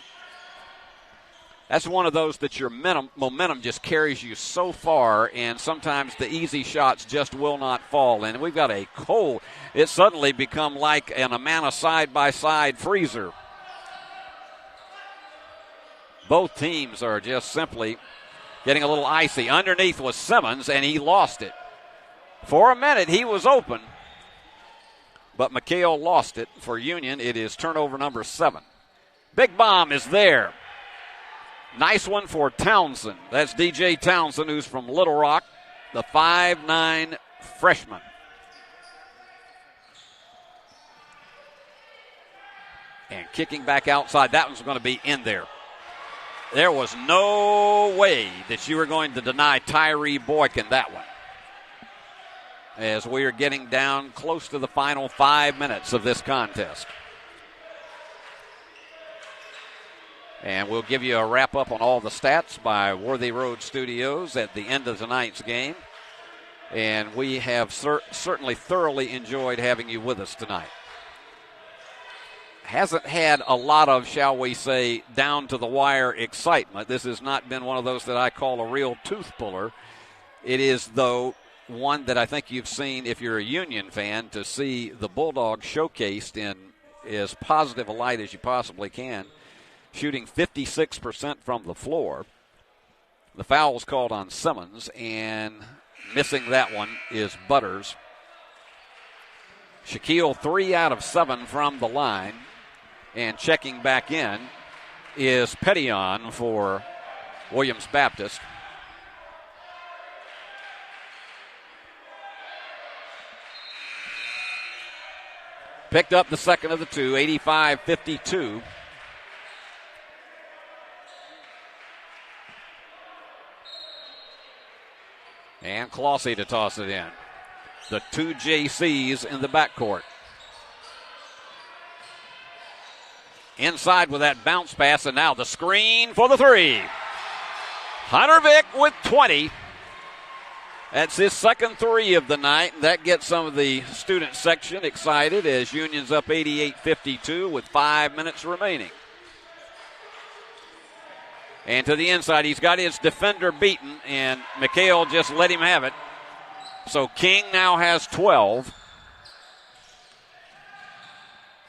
That's one of those that your momentum just carries you so far, and sometimes the easy shots just will not fall. And we've got a cold. It's suddenly become like an Amana side-by-side freezer. Both teams are just simply getting a little icy. Underneath was Simmons, and he lost it. For a minute, he was open, but Mikhail lost it. For Union, it is turnover number 7. Big bomb is there. Nice one for Townsend. That's DJ Townsend, who's from Little Rock, the 5'9" freshman. And kicking back outside, that one's going to be in there. There was no way that you were going to deny Tyree Boykin that one. As we are getting down close to the final 5 minutes of this contest. And we'll give you a wrap-up on all the stats by Worthy Road Studios at the end of tonight's game. And we have certainly thoroughly enjoyed having you with us tonight. Hasn't had a lot of, shall we say, down-to-the-wire excitement. This has not been one of those that I call a real tooth puller. It is, though, one that I think you've seen, if you're a Union fan, to see the Bulldogs showcased in as positive a light as you possibly can. Shooting 56% from the floor. The foul was called on Simmons, and missing that one is Butters. Shaquille 3 out of 7 from the line. And checking back in is Pettion for Williams Baptist. Picked up the second of the two, 85-52. And Clossy to toss it in. The two JCs in the backcourt. Inside with that bounce pass, and now the screen for the three. Hunter Vick with 20. That's his second three of the night. That gets some of the student section excited as Union's up 88-52 with 5 minutes remaining. And to the inside, he's got his defender beaten, and Mikhail just let him have it. So King now has 12.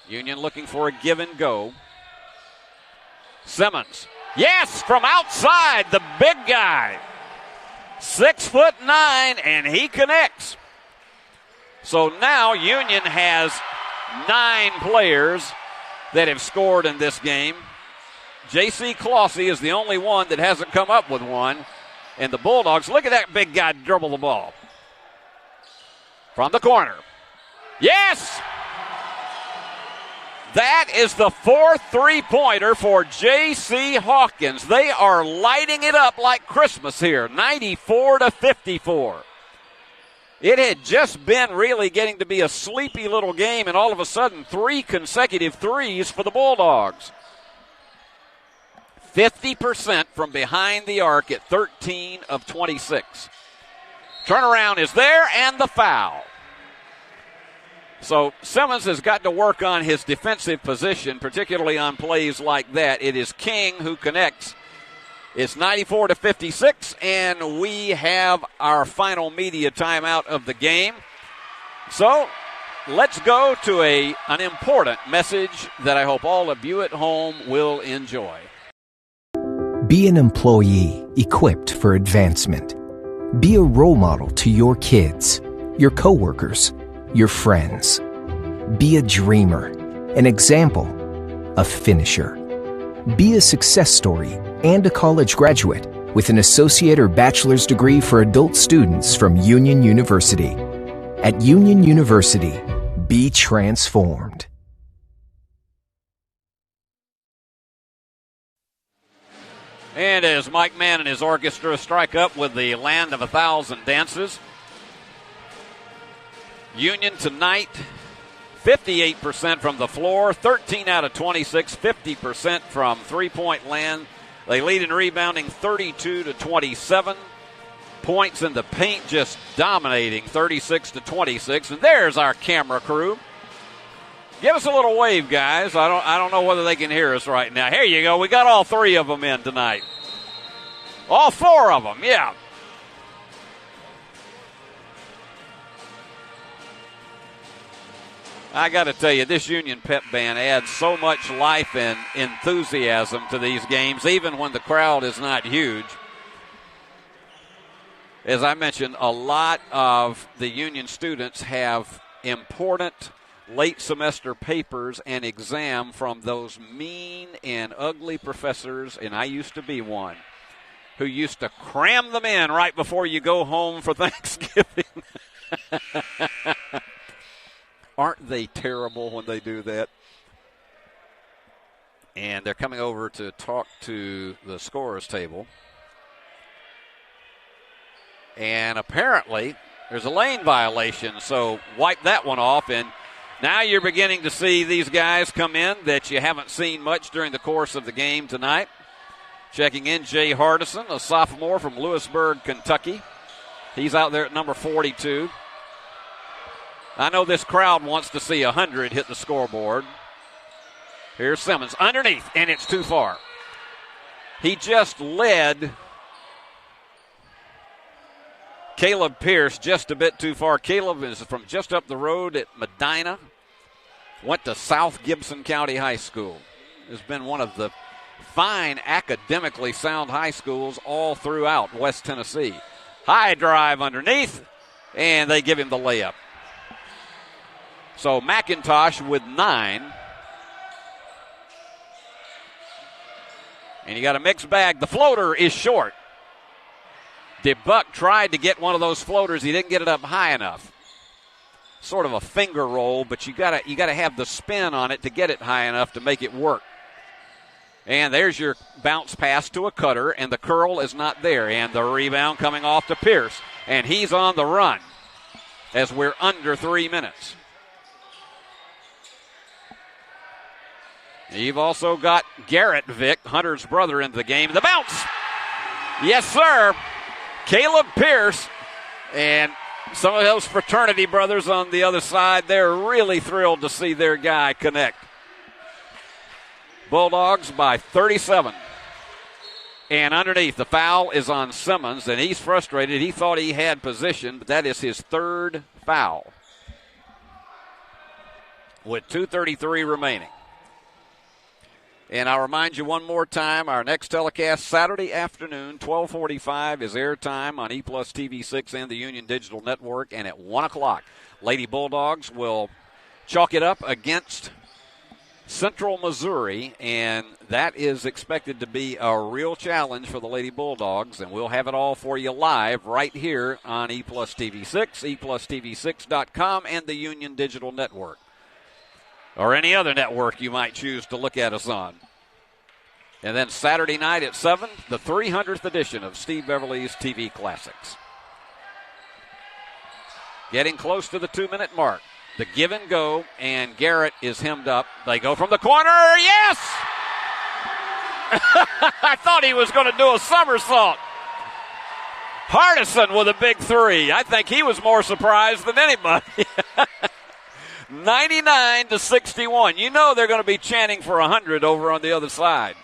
Union looking for a give and go. Simmons. Yes, from outside, the big guy. 6'9", and he connects. So now Union has 9 players that have scored in this game. J.C. Clossy is the only one that hasn't come up with one. And the Bulldogs, look at that big guy dribble the ball. From the corner. Yes! That is the 4th three-pointer for J.C. Hawkins. They are lighting it up like Christmas here, 94-54. It had just been really getting to be a sleepy little game, and all of a sudden 3 consecutive threes for the Bulldogs. 50% from behind the arc at 13 of 26. Turnaround is there, and the foul. So Simmons has got to work on his defensive position, particularly on plays like that. It is King who connects. It's 94-56, and we have our final media timeout of the game. So let's go to an important message that I hope all of you at home will enjoy. Be an employee equipped for advancement. Be a role model to your kids, your coworkers, your friends. Be a dreamer, an example, a finisher. Be a success story and a college graduate with an associate or bachelor's degree for adult students from Union University. At Union University, be transformed. And as Mike Mann and his orchestra strike up with the Land of 1,000 Dances, Union tonight 58% from the floor, 13 out of 26, 50% from three-point land. They lead in rebounding 32-27. Points in the paint just dominating 36-26. And there's our camera crew. Give us a little wave, guys. I don't know whether they can hear us right now. Here you go. We got all three of them in tonight. All four of them, yeah. I got to tell you, this Union Pep Band adds so much life and enthusiasm to these games, even when the crowd is not huge. As I mentioned, a lot of the Union students have important late semester papers and exam from those mean and ugly professors, and I used to be one, who used to cram them in right before you go home for Thanksgiving. Aren't they terrible when they do that? And they're coming over to talk to the scorer's table. And apparently there's a lane violation, so wipe that one off. And now you're beginning to see these guys come in that you haven't seen much during the course of the game tonight. Checking in, Jay Hardison, a sophomore from Lewisburg, Kentucky. He's out there at number 42. I know this crowd wants to see 100 hit the scoreboard. Here's Simmons underneath, and it's too far. He just led Caleb Pierce just a bit too far. Caleb is from just up the road at Medina. Went to South Gibson County High School. Has been one of the fine, academically sound high schools all throughout West Tennessee. High drive underneath, and they give him the layup. So McIntosh with 9. And you got a mixed bag. The floater is short. DeBuck tried to get one of those floaters. He didn't get it up high enough. Sort of a finger roll, but you gotta have the spin on it to get it high enough to make it work. And there's your bounce pass to a cutter, and the curl is not there. And the rebound coming off to Pierce. And he's on the run as we're under 3 minutes. You've also got Garrett Vick, Hunter's brother, into the game. The bounce! Yes, sir. Caleb Pierce and some of those fraternity brothers on the other side, they're really thrilled to see their guy connect. Bulldogs by 37. And underneath, the foul is on Simmons, and he's frustrated. He thought he had position, but that is his third foul with 2:33 remaining. And I'll remind you one more time, our next telecast Saturday afternoon, 12:45 is airtime on E+ TV6 and the Union Digital Network. And at 1 o'clock, Lady Bulldogs will chalk it up against Central Missouri, and that is expected to be a real challenge for the Lady Bulldogs. And we'll have it all for you live right here on E+ TV6, EPlusTV6.com, and the Union Digital Network, or any other network you might choose to look at us on. And then Saturday night at 7, the 300th edition of Steve Beverly's TV Classics. Getting close to the 2-minute mark. The give and go, and Garrett is hemmed up. They go from the corner. Yes! I thought he was going to do a somersault. Hardison with a big three. I think he was more surprised than anybody. 99-61. You know they're going to be chanting for 100 over on the other side.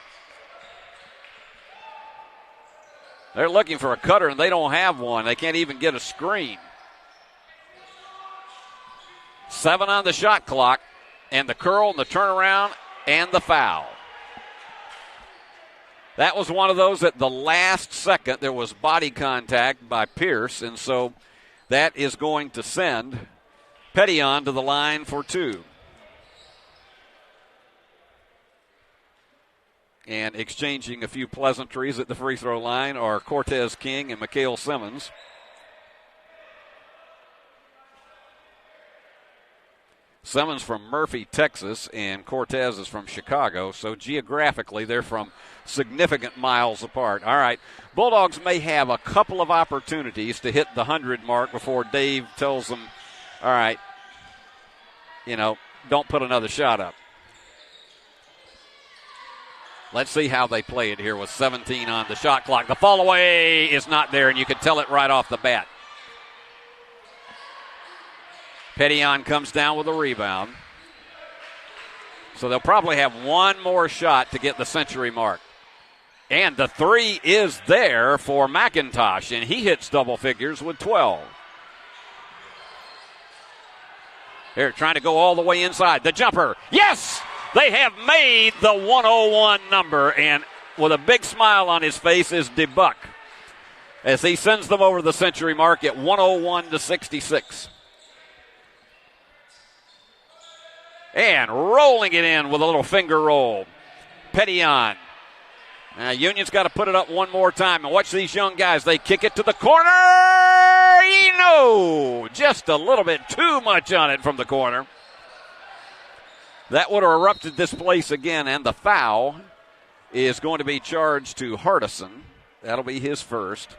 They're looking for a cutter, and they don't have one. They can't even get a screen. 7 on the shot clock, and the curl and the turnaround and the foul. That was one of those at the last second. There was body contact by Pierce, and so that is going to send Pettion to the line for 2. And exchanging a few pleasantries at the free throw line are Cortez King and Mikhail Simmons. Simmons from Murphy, Texas, and Cortez is from Chicago, so geographically they're from significant miles apart. All right, Bulldogs may have a couple of opportunities to hit the 100 mark before Dave tells them, all right, you know, don't put another shot up. Let's see how they play it here with 17 on the shot clock. The fall away is not there, and you can tell it right off the bat. Petillon comes down with a rebound. So they'll probably have one more shot to get the century mark. And the three is there for McIntosh, and he hits double figures with 12. They're trying to go all the way inside. The jumper, yes! They have made the 101 number, and with a big smile on his face is DeBuck as he sends them over the century mark at 101-66. And rolling it in with a little finger roll. Petillon. Now, Union's got to put it up one more time. And watch these young guys. They kick it to the corner. No! Just a little bit too much on it from the corner. That would have erupted this place again. And the foul is going to be charged to Hardison. That'll be his first.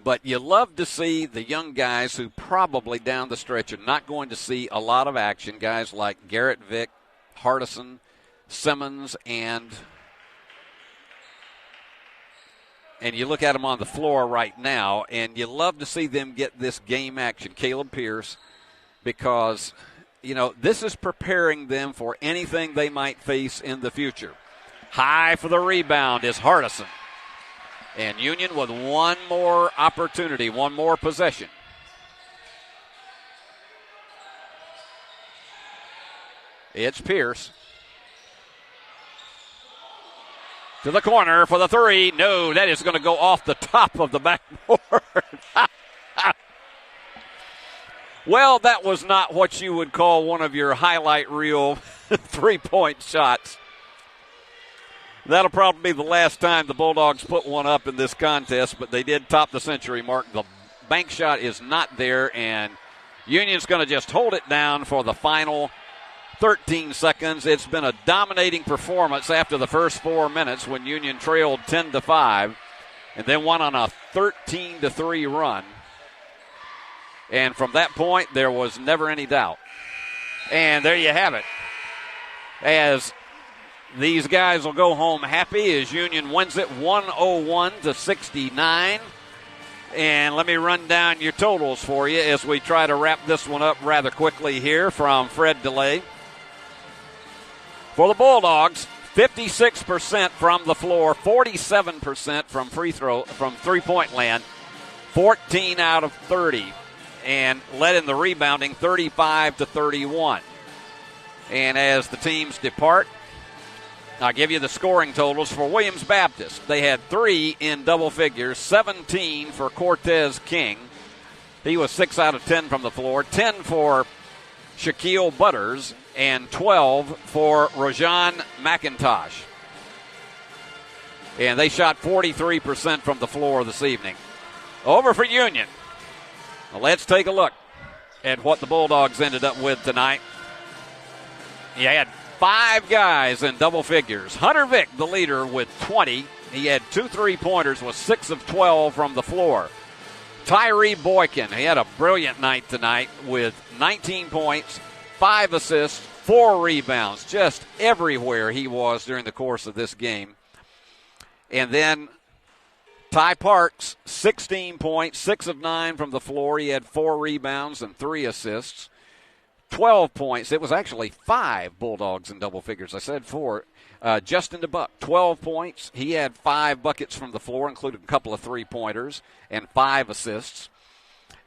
But you love to see the young guys who probably down the stretch are not going to see a lot of action. Guys like Garrett Vick, Hardison, Simmons, and you look at them on the floor right now, and you love to see them get this game action. Caleb Pierce, because, this is preparing them for anything they might face in the future. High for the rebound is Hardison. And Union with one more opportunity, one more possession. It's Pierce. To the corner for the three. No, that is going to go off the top of the backboard. Well, that was not what you would call one of your highlight reel three-point shots. That'll probably be the last time the Bulldogs put one up in this contest, but they did top the century mark. The bank shot is not there, and Union's going to just hold it down for the final 13 seconds. It's been a dominating performance after the first 4 minutes when Union trailed 10-5 and then went on a 13-3 run. And from that point, there was never any doubt. And there you have it. As these guys will go home happy as Union wins it 101-69. And let me run down your totals for you as we try to wrap this one up rather quickly here from Fred DeLay. For the Bulldogs, 56% from the floor, 47% from from three-point land, 14 out of 30, and led in the rebounding 35-31. And as the teams depart, I'll give you the scoring totals for Williams Baptist. They had 3 in double figures, 17 for Cortez King. He was 6 out of 10 from the floor, 10 for Shaquille Butters, and 12 for Rajan McIntosh. And they shot 43% from the floor this evening. Over for Union. Well, let's take a look at what the Bulldogs ended up with tonight. You had 5 guys in double figures. Hunter Vick, the leader, with 20. He had 2 3-pointers with 6 of 12 from the floor. Tyree Boykin, he had a brilliant night tonight with 19 points, 5 assists, 4 rebounds. Just everywhere he was during the course of this game. And then Ty Parks, 16 points, 6 of 9 from the floor. He had 4 rebounds and 3 assists. 12 points. It was actually 5 Bulldogs in double figures. I said 4. Justin DeBuck, 12 points. He had 5 buckets from the floor, including a couple of 3-pointers, and 5 assists.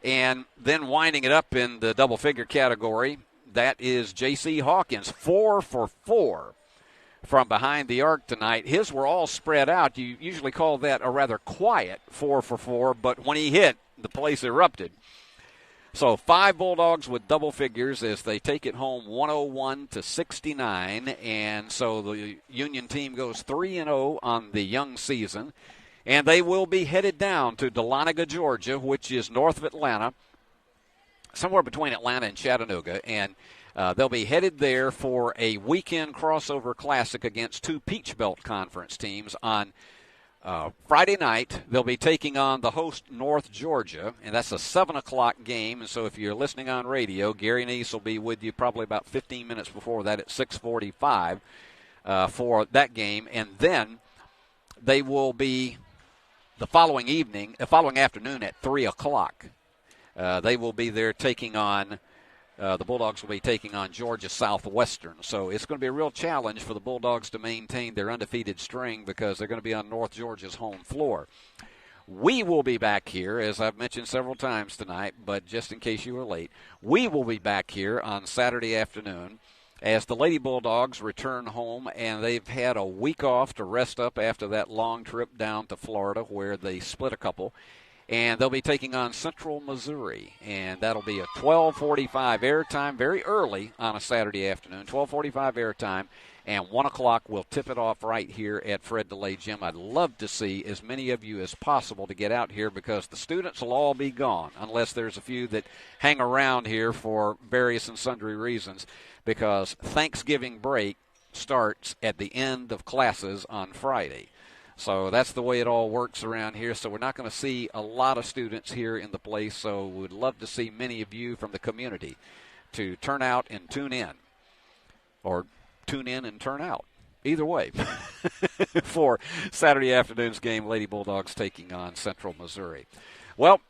And then winding it up in the double figure category, that is J.C. Hawkins, 4 for 4 from behind the arc tonight. His were all spread out. You usually call that a rather quiet 4 for 4, but when he hit, the place erupted. So 5 Bulldogs with double figures as they take it home 101-69. And so the Union team goes 3-0 on the young season. And they will be headed down to Dahlonega, Georgia, which is north of Atlanta, somewhere between Atlanta and Chattanooga. And they'll be headed there for a weekend crossover classic against 2 Peach Belt Conference teams on Friday night, they'll be taking on the host North Georgia, and that's a 7 o'clock game. And so if you're listening on radio, Gary Neese will be with you probably about 15 minutes before that at 6:45 for that game. And then they will be the following afternoon at 3 o'clock. They will be there taking on the Bulldogs will be taking on Georgia Southwestern. So it's going to be a real challenge for the Bulldogs to maintain their undefeated string because they're going to be on North Georgia's home floor. We will be back here, as I've mentioned several times tonight, but just in case you were late, we will be back here on Saturday afternoon as the Lady Bulldogs return home, and they've had a week off to rest up after that long trip down to Florida where they split a couple. And they'll be taking on Central Missouri, and that'll be a 12:45 airtime, very early on a Saturday afternoon, 12:45 airtime, and 1 o'clock we'll tip it off right here at Fred DeLay Gym. I'd love to see as many of you as possible to get out here because the students will all be gone, unless there's a few that hang around here for various and sundry reasons, because Thanksgiving break starts at the end of classes on Friday. So that's the way it all works around here. So we're not going to see a lot of students here in the place. So we'd love to see many of you from the community to turn out and tune in. Or tune in and turn out. Either way. For Saturday afternoon's game, Lady Bulldogs taking on Central Missouri. Well,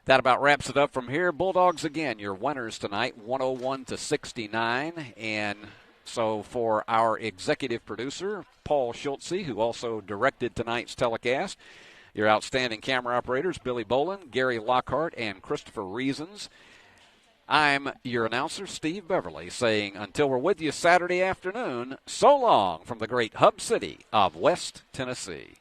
that about wraps it up from here. Bulldogs, again, your winners tonight, 101-69. And so for our executive producer, Paul Schultze, who also directed tonight's telecast, your outstanding camera operators, Billy Bolin, Gary Lockhart, and Christopher Reasons, I'm your announcer, Steve Beverly, saying until we're with you Saturday afternoon, so long from the great hub city of West Tennessee.